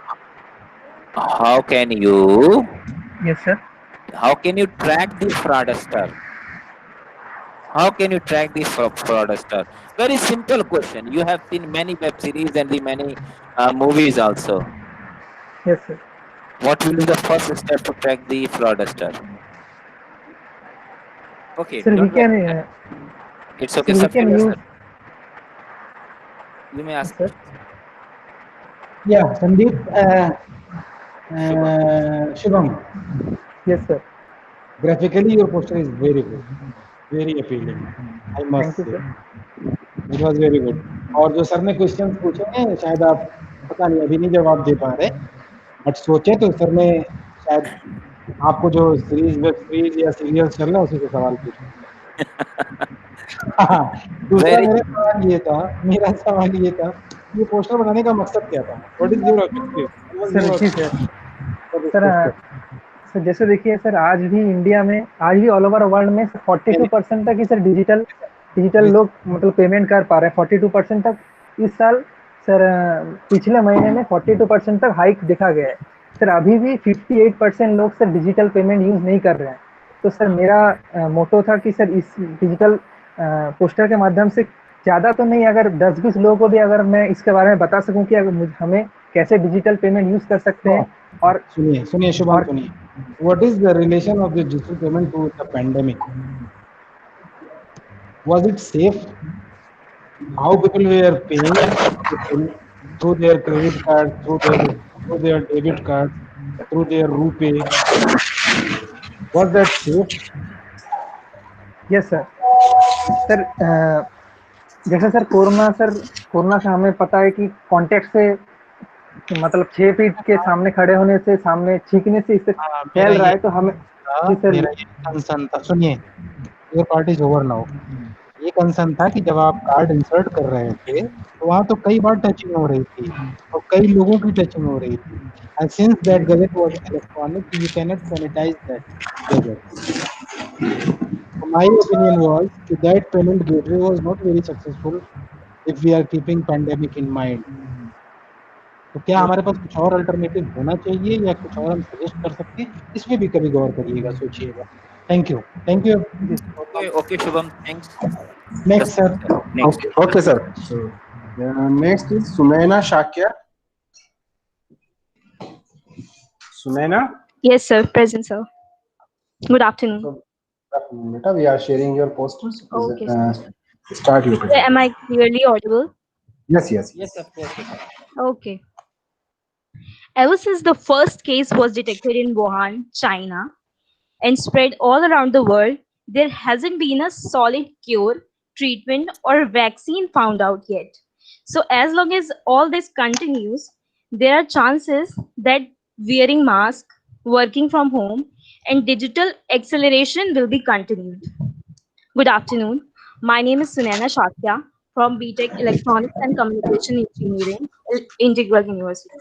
How can you? Yes, sir. How can you track the fraudster? How can you track the fraudster? Very simple question. You have seen many web series and the many movies also. Yes, sir. What will be the first step to track the fraudster? Okay, sir, we don't worry. can. It's okay. Sir, we can use. You may ask. Sir. Yeah, Sandeep. Shubham. Yes, sir. Graphically, your poster is very good, very appealing. I must Thank you, say, sir. it was very good. और जो sir ने questions पूछे हैं शायद आप पता नहीं अभी नहीं जवाब दे पा रहे, बट सोचे तो सर ने शायद आपको जो सीरीज वेब सीरीज या सीरियल चल रहा है उसी से सवाल पूछे। दूसरा मेरा सवाल ये था ये पोस्टर बनाने का मकसद क्या था? What is your objective? Sir जी सर जैसे देखिए सर आज भी इंडिया में आज भी ऑल ओवर वर्ल्ड में 42% तक ही सर डिजिटल लोग मतलब पेमेंट कर पा रहे हैं 42% तक इस साल सर पिछले महीने में 42% तक हाइक देखा गया है सर अभी भी 58% लोग सर डिजिटल पेमेंट यूज नहीं कर रहे हैं तो सर मेरा मोटो था कि सर इस डिजिटल पोस्टर के माध्यम से ज्यादा तो नहीं अगर 10-20 लोगों को भी अगर मैं इसके बारे में बता सकूं कि अगर हमें कैसे डिजिटल पेमेंट यूज कर सकते हैं और सुनिए शुभम सुनिए what is the relation of the digital payment to the pandemic? Was it safe? How people were paying through their credit card, through their debit card, through their RuPay? Was that safe? Yes, sir. Sir जैसे sir corona से हमें पता है कि contact से मतलब 6 feet के सामने खड़े होने से सामने छींकने से इससे फैल रहा है तो हमें मेरा ये कंसर्न था सुनिए your part is over now ये कंसर्न था कि जब आप कार्ड इंसर्ट कर रहे थे तो वहाँ तो कई बार टचिंग हो रही थी और कई लोगों की टचिंग हो रही थी and since that gadget was electronic you can not sanitise that gadget my opinion was that payment gateway was not very successful if we are keeping pandemic in mind. तो क्या हमारे पास कुछ और अल्टरनेटिव होना चाहिए या कुछ और हम सजेस्ट कर सकते हैं इसमें भी कभी गौर करिएगा सोचिएगा thank you okay Shubham thanks next sir okay sir next is Sunaina Shakya Sunaina yes sir present sir good afternoon Meta, we are sharing your posters. Okay, Start your presentation. am I clearly audible? Yes, of course. Okay. Ever since the first case was detected in Wuhan, China, and spread all around the world, there hasn't been a solid cure, treatment, or vaccine found out yet. So, as long as all this continues, there are chances that wearing mask, working from home, and digital acceleration will be continued. Good afternoon. My name is Sunaina Shakya from BTech Electronics and Communication Engineering, Integral University.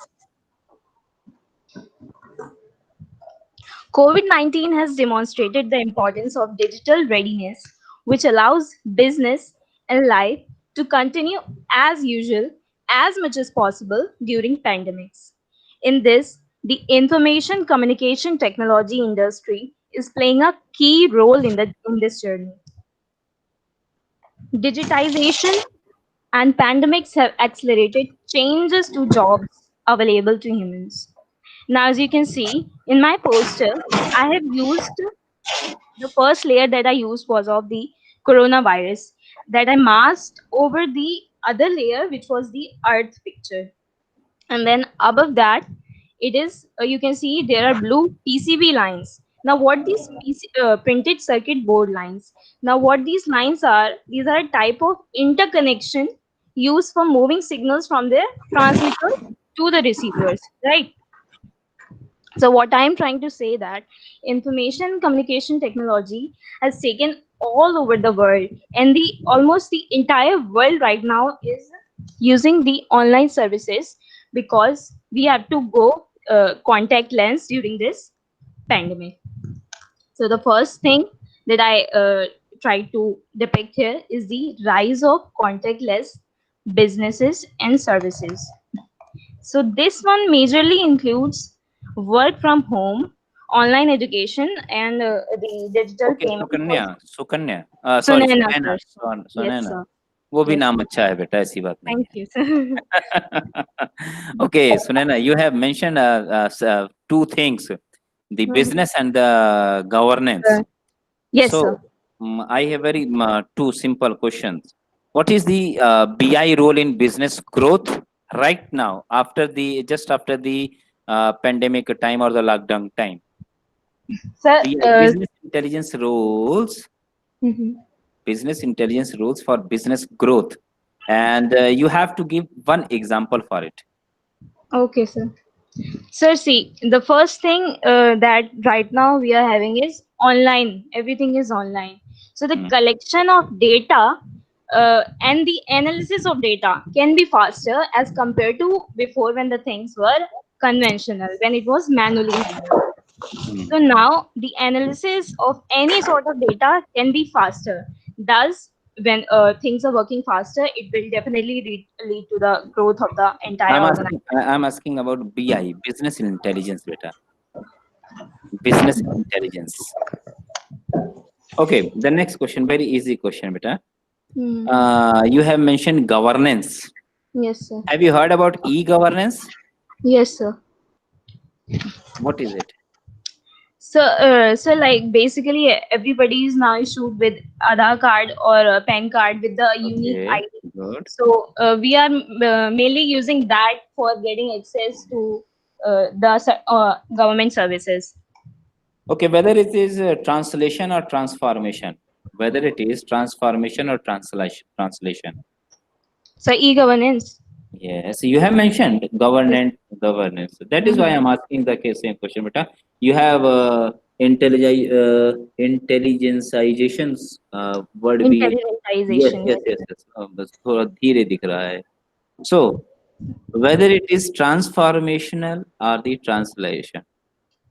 COVID-19 has demonstrated the importance of digital readiness, which allows business and life to continue as usual as much as possible during pandemics. In this, the information communication technology industry is playing a key role in this journey. Digitization and pandemics have accelerated changes to jobs available to humans. Now, as you can see in my poster, I have used the first layer that I used was of the coronavirus that I masked over the other layer, which was the Earth picture. And then above that, it is you can see there are blue PCB lines. Now, what these printed circuit board lines? Now, what these lines are? These are a type of interconnection used for moving signals from the transmitter to the receivers, right? So what I'm trying to say that information communication technology has taken all over the world, and the almost the entire world right now is using the online services because we have to go contact lens during this pandemic. So the first thing that I try to depict here is the rise of contactless businesses and services. So this one majorly includes work from home, online education, and the digital payment. Sukanya. Sunaina, Sunaina. वो भी नाम अच्छा है बेटा ऐसी बात नहीं. Thank you, sir. Okay, Sunaina, you have mentioned two things, the business and the governance. Yes, so, sir. I have very two simple questions. What is the BI role in business growth right now after the pandemic time or the lockdown time? Sir, Business intelligence rules, business intelligence rules for business growth, and you have to give one example for it. okay, sir. Sir, see, the first thing that right now we are having is online. Everything is online. So the collection of data and the analysis of data can be faster as compared to before when the things were conventional, when it was manually handled. So now the analysis of any sort of data can be faster. Thus, when things are working faster, it will definitely lead to the growth of the entire organization. I'm asking about BI, business intelligence, beta. Business intelligence. Okay, the next question, very easy question, beta. You have mentioned governance. Yes, sir. Have you heard about e-governance? Yes, sir. What is it? So like basically everybody is now issued with Aadhaar card or a PAN card with the unique Okay, ID. good. So we are mainly using that for getting access to the government services. Okay, whether it is translation or transformation, whether it is transformation or translation. So e-governance. Yes, you have mentioned governance. That is why I'm asking the same question, beta. You have intelligenceization word भी yes Intelligentization. yes yes yes बस थोड़ा धीरे दिख रहा है. So whether it is transformational or the translation,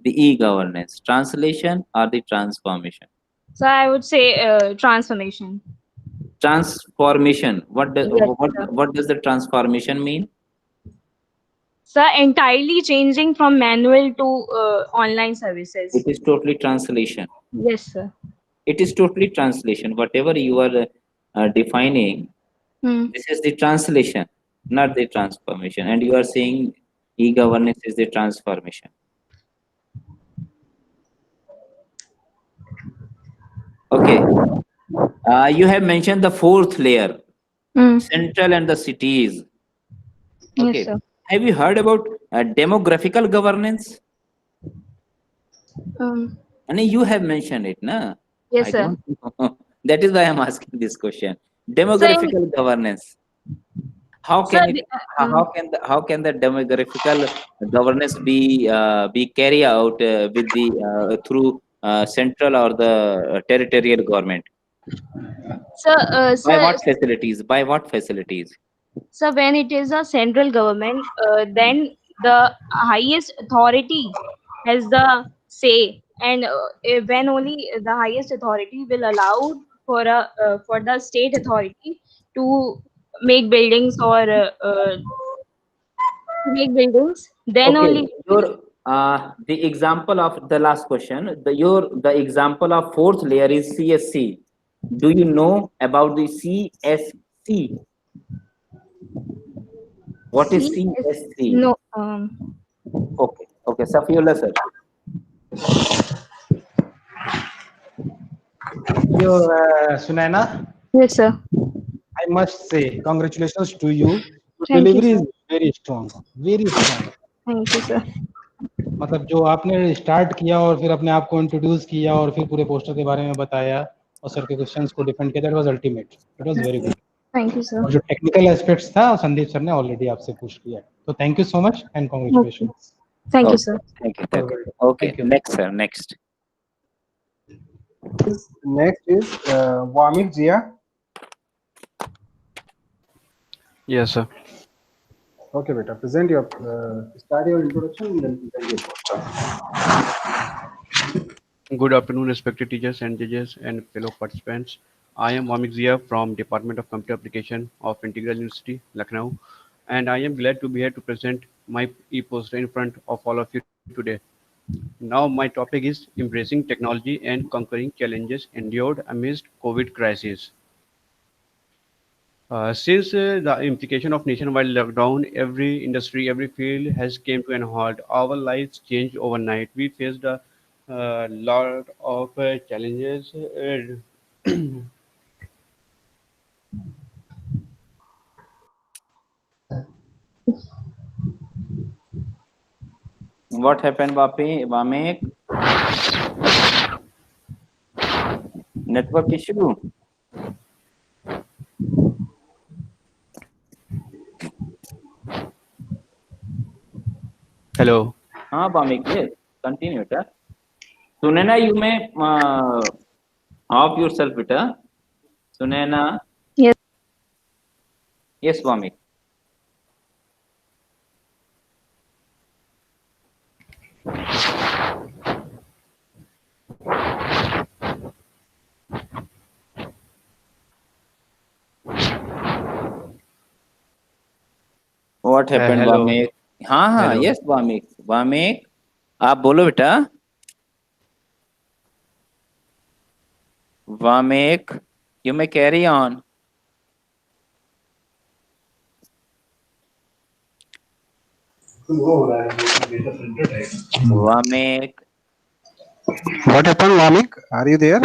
the e-governance, translation or the transformation. So I would say transformation. Transformation. Yes, sir. What does the transformation mean? So entirely changing from manual to online services. It is totally translation. Yes, sir. It is totally translation. Whatever you are defining, this is the translation, not the transformation. And you are saying e-governance is the transformation. Okay. You have mentioned the fourth layer, central and the cities. Okay. Yes, sir. Have you heard about demographical governance? And you have mentioned it, na? Yes, I sir. don't know. That is why I'm asking this question. So Demographical governance. How so can it? How can the demographical governance be carried out with the through central or the territorial government? By what facilities? By what facilities? So when it is a central government, then the highest authority has the say, and when only the highest authority will allow for the state authority to make buildings or then Okay, only. your the example of the last question. The example of fourth layer is CSC. Do you know about the CSC? What is CSC? No. Okay, okay, Safiyullah sir. Sunaina, Yes, sir. I must say congratulations to you. Your Thank you, delivery is sir. very strong, very strong. Thank you, sir. मतलब जो आपने start किया और फिर अपने आप को introduce किया और फिर पूरे पोस्टर के बारे में बताया और सर के क्वेश्चंस को डिफेंड किया, that was ultimate, that was very good. Thank you, sir. और जो टेक्निकल एस्पेक्ट्स था संदीप सर ने ऑलरेडी आपसे पूछ लिया, तो thank you so much and congratulations. Thank you, sir. Thank you. Thank you. Okay, next sir, next. Next is Vamik Zia. Yes, sir. Okay, beta. Present your start your introduction and then present your poster. Good afternoon, respected teachers and judges and fellow participants. I am Vamik Zia from Department of Computer Application of Integral University, Lucknow, and I am glad to be here to present my e-poster in front of all of you today. Now, my topic is embracing technology and conquering challenges endured amidst COVID crisis. Since the implication of nationwide lockdown, every industry, every field has came to an halt. Our lives changed overnight. We faced a lot of challenges. What happened, Vamek? Network issue? Hello. Vamek, yes. Continue, beta. Sunena, you may off yourself, beta. Sunena. Yes. Yes, Vamek. What happened, Hello. Vamek? हाँ, Hello. yes, Vamek, आप बोलो बेटा. Vamek, you may carry on. Vamek. What happened, Vamik? Are you there?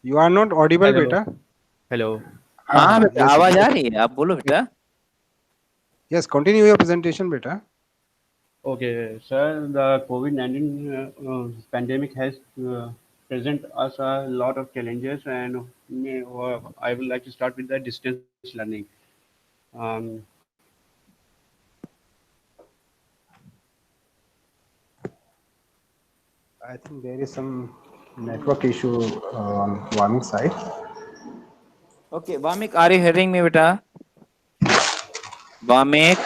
You are not audible, Hello. beta. Hello. हाँ बेटा, yes, आवाज yes. आ रही है, आप बोलो बेटा. Yes, continue your presentation, beta. Okay, sir. The COVID-19 pandemic has present us a lot of challenges, and I would like to start with the distance learning. Um, I think there is some network issue on Vamik's side. Okay, Vamek, are you hearing me बेटा? Vamek.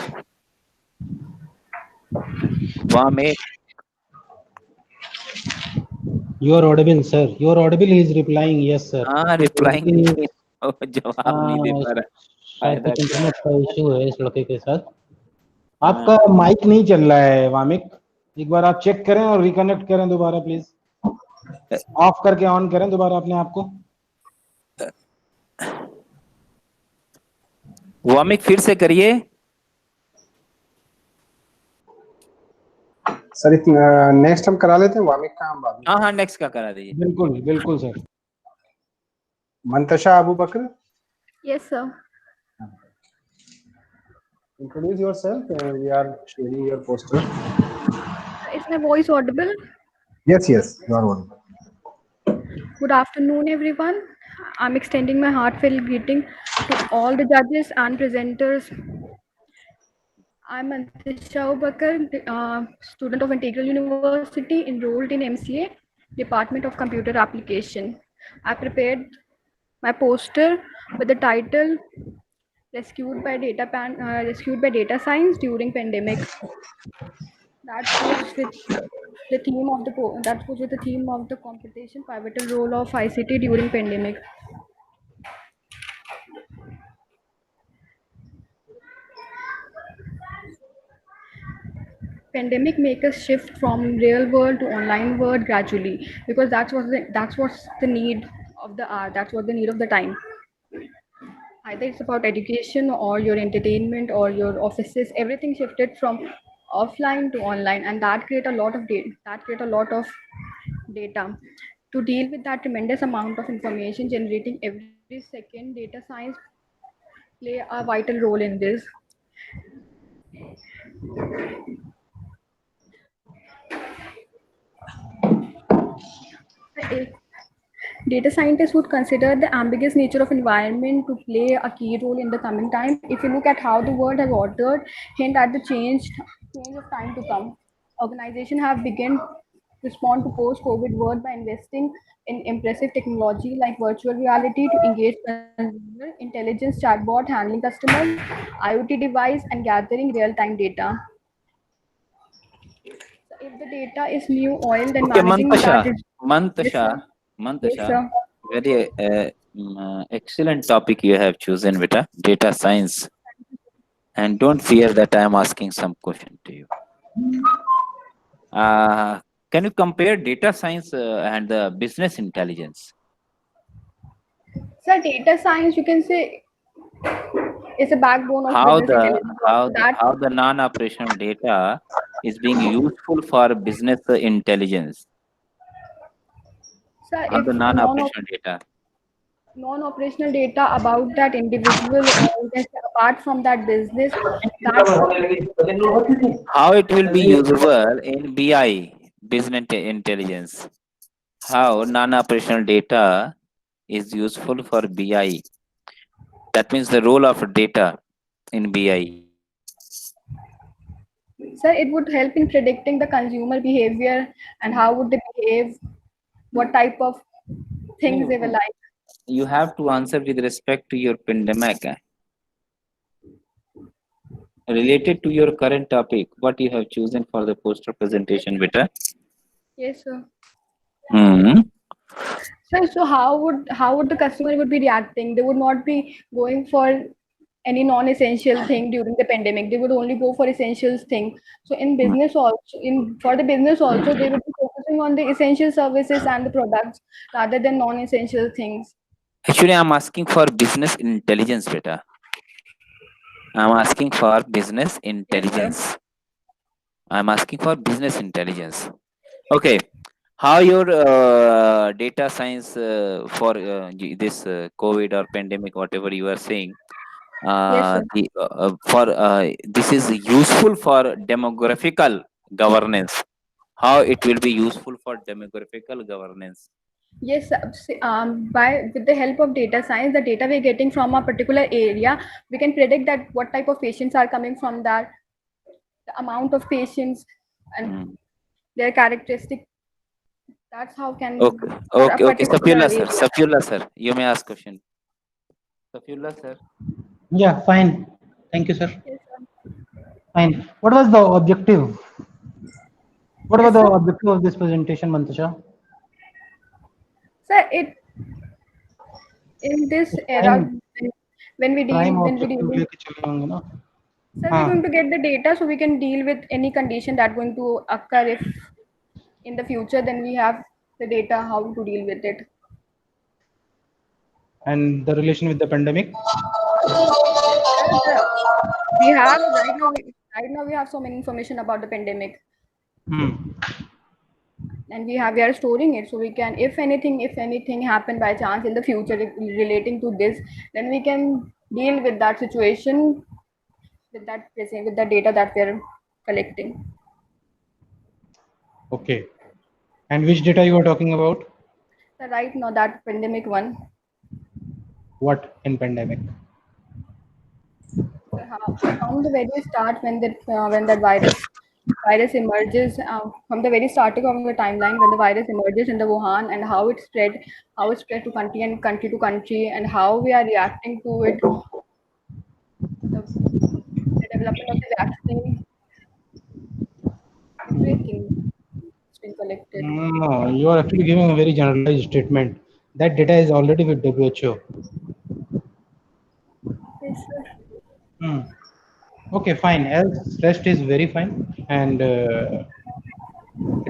You are audible, sir. You are audible. He is replying, yes, sir. Replying लेकिन लेकिन जवाब नहीं दे पा रहा. शायद फायदा कुछ क्या? इंटरनेट का इशू है इस लड़के के साथ. आपका माइक नहीं चल रहा है वामिक. एक बार आप चेक करें और रिकनेक्ट करें दोबारा प्लीज. ऑफ करके ऑन करें दोबारा अपने आप को. वामिक फिर से करिए. सर नेक्स्ट हम करा लेते हैं वामिक का. हम बाद में हाँ नेक्स्ट का करा दीजिए. बिल्कुल बिल्कुल sir. Mantasha Abu Bakr, Yes, sir. introduce yourself. We are sharing your poster. Is my voice audible? Yes, you are audible. Good afternoon, everyone. I'm extending my heartfelt greeting to all the judges and presenters. I'm Antisha Bakar, student of Integral University, enrolled in MCA, Department of Computer Application. I prepared my poster with the title "Rescued by Data Science During Pandemic." That was with the theme of the competition pivotal role of ICT during pandemic. Pandemic make us shift from real world to online world gradually, because that's what's the need of the hour. That's what the need of the time. Either it's about education or your entertainment or your offices. Everything shifted from offline to online, and that create a lot of data. To deal with that tremendous amount of information generating every second, data science play a vital role in this. Data scientists would consider the ambiguous nature of environment to play a key role in the coming time. If you look at how the world has altered, hint at the change of time to come. Organizations have begun respond to post-COVID world by investing in impressive technology like virtual reality to engage consumer, intelligence chatbot handling customers, IoT device, and gathering real-time data. So if the data is new oil, then Okay, managing that is Mantasha, very excellent topic you have chosen, beta. Data science. And don't fear that I am asking some question to you. Can you compare data science and the business intelligence? So data science, you can say, is a backbone of How business intelligence. how the non-operational data is being useful for business intelligence? So How the non-operational data? non-operational data about that individual, or you can say apart from that business. That's How it will be usable in BI, business intelligence? How non-operational data is useful for BI? That means the role of data in BI. sir, it would help in predicting the consumer behavior and how would they behave, what type of things they will like. You have to answer with respect to your pandemic. Related to your current topic, what you have chosen for the poster presentation, beta? Yes, sir. Hmm. So how would the customer would be reacting? They would not be going for any non-essential thing during the pandemic. They would only go for essentials thing. So in business also, in for the business also, they would be focusing on the essential services and the products rather than non-essential things. Actually, I'm asking for business intelligence, beta. I'm asking for business intelligence. I'm asking for business intelligence. Okay. How your data science for this COVID or pandemic, whatever you are saying, Yes, sir. this is useful for demographical governance. How it will be useful for demographical governance? Yes, by with the help of data science, the data we're getting from a particular area, we can predict that what type of patients are coming from that, the amount of patients, and their characteristic. That's how can Okay, for a okay. particular Safullah sir, area. Safullah sir, you may ask question. Safullah sir. Yeah, fine. Thank you, sir. Yes, sir. Fine. What was the objective? What was Yes, the sir. objective of this presentation, Mantasha? Sir, it in this era Time, time when we objective deal, लेके चले होंगे ना? sir, we're हाँ. going to get the data so we can deal with any condition that going to occur if in the future. Then we have the data how to deal with it. And the relation with the pandemic? We have right now we have so many information about the pandemic, and we are storing it so we can, if anything happen by chance in the future relating to this, then we can deal with that situation with that present with the data that we're collecting. Okay. And which data you are talking about? So right now that pandemic one. What in pandemic? From the very start when that virus emerges, from the very starting of the timeline when the virus emerges in the Wuhan, and how it spread to country and country to country, and how we are reacting to it, the development of the vaccine, everything has been collected. No, you are actually giving a very generalized statement. That data is already with WHO. Yes, sir. Hmm. Okay, fine. Else, rest is very fine, and it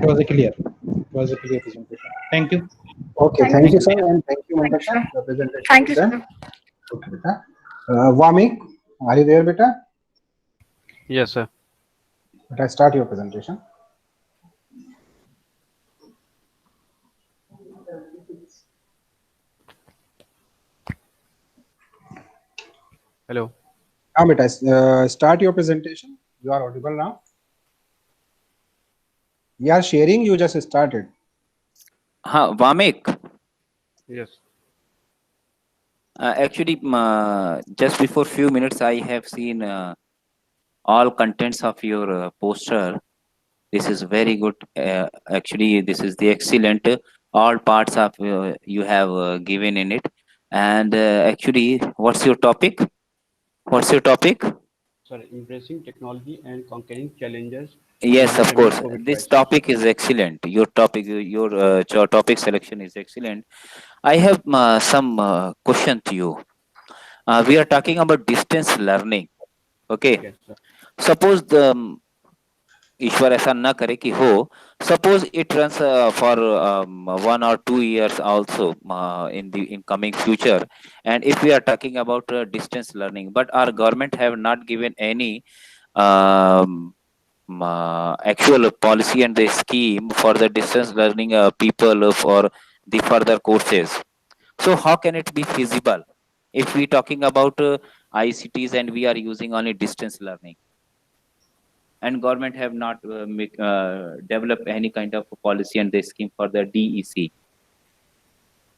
was a clear. It was a clear presentation. Thank you. Okay, thank you, sir, and thank you, Thank you, Mantasha. sir. The presentation Thank is you, done. sir. Okay, beta. Vamik, are you there, beta? Yes, sir. Beta, start your presentation. Hello. Beta, start your presentation. You are audible now. We are sharing. You just started. Vamik. Yes. Actually, just before few minutes, I have seen all contents of your poster. This is very good. Actually, this is the excellent. All parts of you have given in it. And actually, what's your topic? What's your topic? Sorry, embracing technology and conquering challenges Yes, of presented amid course. COVID This crisis. topic is excellent. Your topic, your topic selection is excellent. I have some question to you. We are talking about distance learning. Okay. Yes, sir. Suppose the ईश्वर ऐसा न करे कि हो suppose it runs for 1 or 2 years also in coming future, and if we are talking about distance learning, but our government have not given any actual policy and the scheme for the distance learning people for the further courses. So how can it be feasible if we talking about ICTs and we are using only distance learning, and government have not developed any kind of policy and the scheme for the DEC?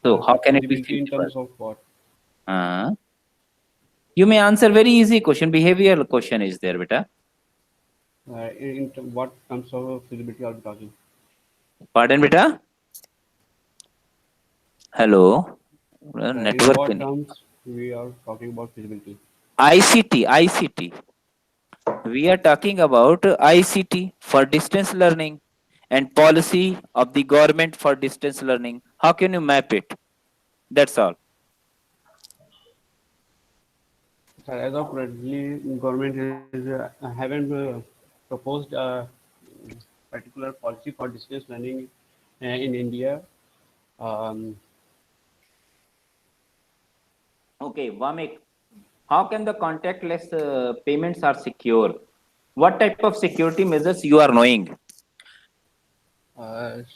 So how can it be Feasibility in feasible? terms of what? You may answer very easy question. Behavioral question is there, beta. What terms of feasibility are we talking? Pardon, beta. Hello. In Network. what terms we are talking about feasibility? ICT. We are talking about ICT for distance learning and policy of the government for distance learning. How can you map it? That's all. Sir, as of currently, government is haven't proposed a particular policy for distance learning in India. Okay, Vamik, how can the contactless payments are secure? What type of security measures you are knowing?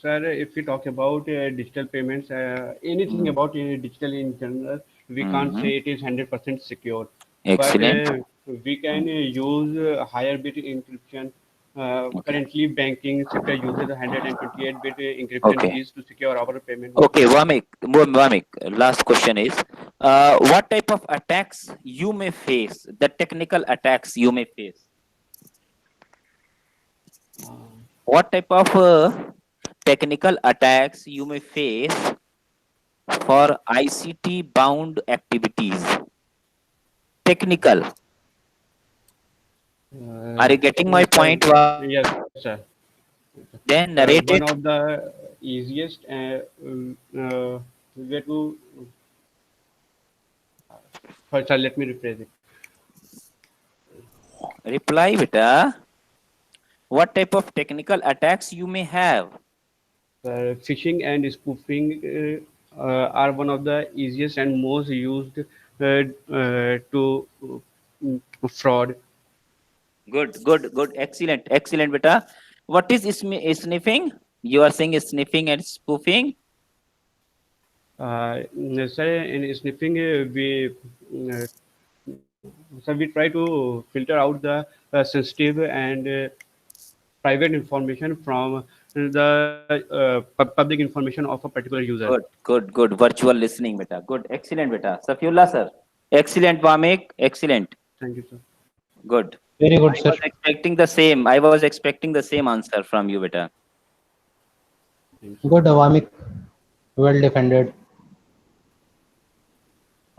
Sir, if we talk about digital payments, anything about digital in general, we can't say it is 100% secure. Excellent. But we can use higher bit encryption. Currently, banking sector uses 128-bit encryption Okay. keys to secure our payment. Okay, Vamik, last question is, what type of attacks you may face, the technical attacks you may face? What type of technical attacks you may face for ICT bound activities? Technical. Are you getting my point? Yes, sir. Then narrate one it. of the easiest way to. First, sir, let me rephrase it. Reply, beta. What type of technical attacks you may have? Phishing and spoofing are one of the easiest and most used to fraud. Good. Excellent, beta. What is sniffing? You are saying sniffing and spoofing? Sir, in sniffing, we try to filter out the sensitive and private information from the public information of a particular user. Good. Virtual listening, beta. Good. Excellent, beta. Safiullah, sir. Excellent, Vamik. Excellent. Thank you, sir. Good. Very good, sir. I was expecting the same answer from you, beta. Good, Avamik. Well defended.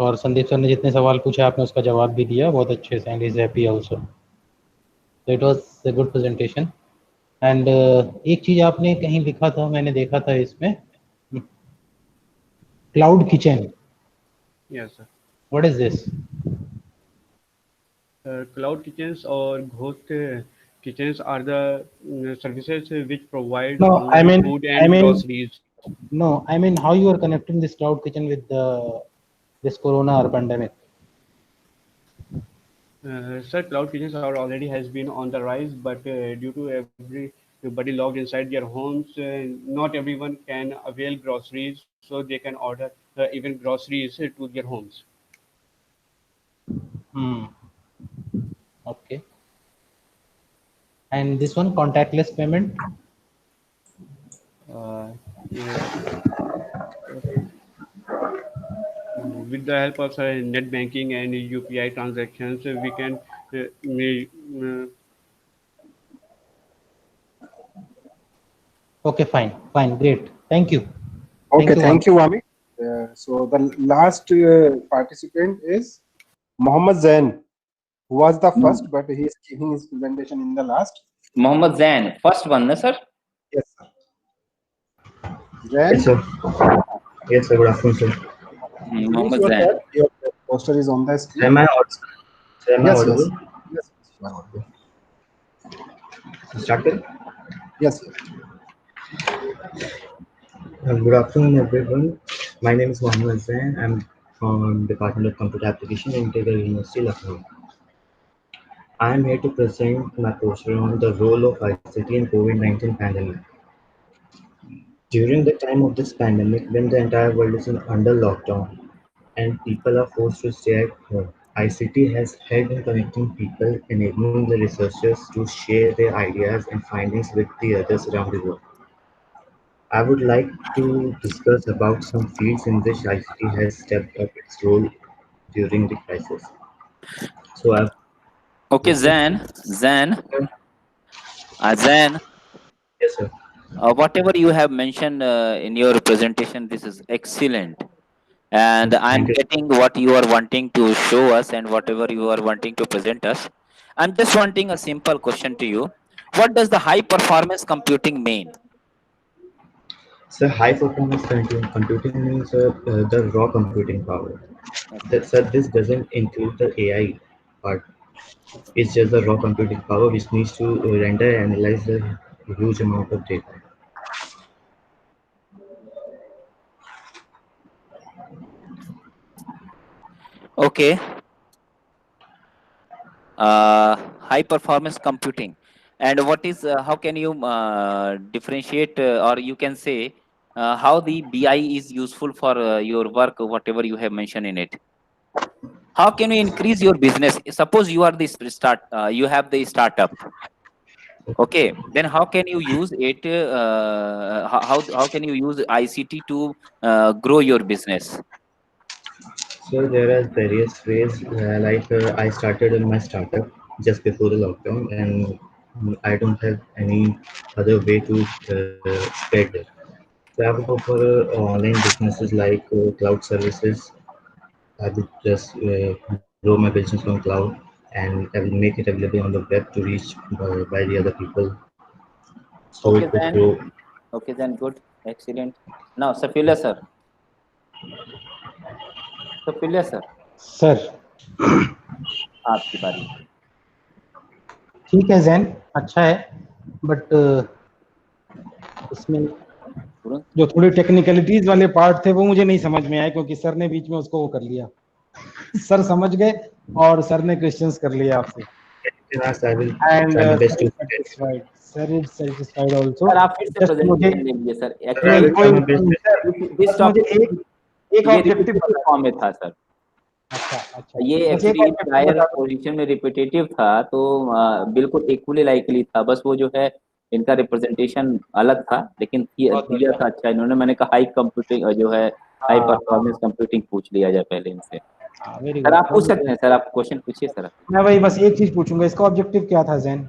और Sandeep sir ने जितने सवाल पूछे आपने उसका जवाब भी दिया बहुत अच्छे से, and is happy also. So it was a good presentation. And एक चीज आपने कहीं लिखा था, मैंने देखा था इसमें, cloud kitchen. Yes, sir. What is this? Cloud kitchens or ghost kitchens are the services which provide No, I mean, food and groceries. No, I mean how you are connecting this cloud kitchen with this corona or pandemic. Sir, cloud kitchens are already has been on the rise, but due to everybody locked inside their homes, not everyone can avail groceries, so they can order even groceries to their homes. Okay. And this one, contactless payment? With the help of net banking and UPI transactions, we can Okay, fine, great. Thank you. Okay, thank you, Wami. So the last participant is Mohammed Zain, who was the first, but he is giving his presentation in the last. Mohammed Zain, first one, no, sir? Yes, sir. Zain? Yes, sir. Yes, sir. Good afternoon, sir. Mohammed Zain. Your poster is on the screen. Am I audible? Yes, you are audible. Started? Yes. Good afternoon, everyone. My name is Mohammed Zain. I'm from Department of Computer Application, Integral University, Lucknow. I am here to present my poster on the role of ICT in COVID-19 pandemic. During the time of this pandemic, when the entire world is under lockdown and people are forced to stay at home, ICT has helped in connecting people, enabling the researchers to share their ideas and findings with the others around the world. I would like to discuss about some fields in which ICT has stepped up its role during the crisis. So I've Okay, Zan, Zan, yes, sir. whatever you have mentioned in your presentation, this is excellent. And I'm Thank you. getting what you are wanting to show us and whatever you are wanting to present us. I'm just wanting a simple question to you. What does the high performance computing mean? So high performance computing means the raw computing power. So this doesn't include the AI part. It's just the raw computing power which needs to render and analyze the huge amount of data. Okay. High performance computing. And what is, how can you differentiate or you can say how the BI is useful for your work, whatever you have mentioned in it? How can you increase your business? Suppose you are the you have the startup. Okay, then how can you use it? How can you use ICT to grow your business? So there are various ways. I started in my startup just before the lockdown, and I don't have any other way to spread it. So I would go for online businesses like cloud services. I would just grow my business on cloud, and I will make it available on the web to reach by the other people. So it Okay, would then. grow. Okay, then good, excellent. Now, Safila sir. Safila sir, sir आपकी बारी. ठीक है जैन, अच्छा है, but इसमें जो थोड़ी technicalities वाले पार्ट थे वो मुझे नहीं समझ में आए, क्योंकि सर ने बीच में उसको वो कर लिया. सर समझ गए और सर ने क्वेश्चंस कर लिए आपसे. I will and try my best to. Sir is satisfied also. Sir आप फिर से जस्ट मुझे प्रेजेंटेशन ले लीजिए sir. I actually will try my best. This topic एक ऑब्जेक्टिव फॉर्म में था सर. अच्छा ये एक्चुअली प्रायर पोजीशन में रिपीटेटिव था, तो बिल्कुल इक्वली लाइकली था. बस वो जो है इनका रिप्रेजेंटेशन अलग था, लेकिन दिया था अच्छा इन्होंने. मैंने कहा हाई कंप्यूटिंग जो है, हाई परफॉर्मेंस कंप्यूटिंग पूछ लिया जाए पहले इनसे. सर आप पूछ सकते हैं सर, आप क्वेश्चन पूछिए सर. मैं वही बस एक चीज पूछूंगा, इसका ऑब्जेक्टिव क्या था Jain?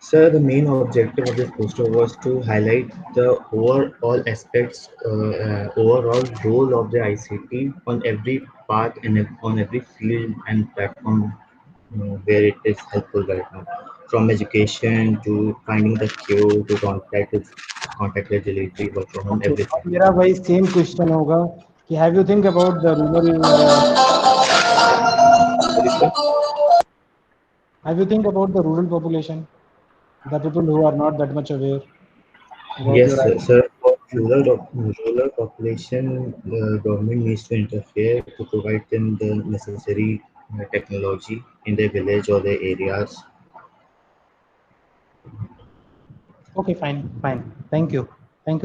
Sir, the main objective of this poster was to highlight the overall aspects, overall role of the ICT on every part and on every field and platform where it is helpful right now. From education to finding the cure to contactless delivery, work from home, everything. मेरा वही same question होगा कि have you think about the rural have you think about the rural population, the people who are not that much aware about Yes, your sir. idea? Sir, for rural population, the government needs to interfere to provide them the necessary technology in their village or their areas. Okay, fine. Thank you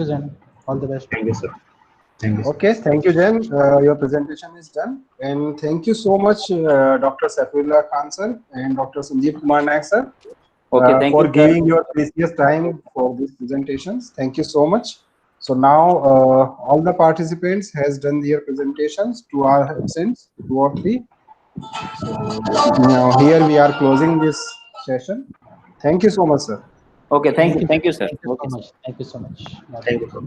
Zen, all the best. Thank you, sir. Thank you, sir. Okay, thank you, Jen. Your presentation is done, and thank you so much, Dr. Saifullah Khan sir and Dr. Sandeep Kumar Naik sir, Okay, thank for you, sir. giving your precious time for these presentations. Thank you so much. So now all the participants has done their presentations to our absence, 2 or 3. So now here we are closing this session. Thank you so much, sir. Okay, thank you sir. Thank you so much. Thank you, sir.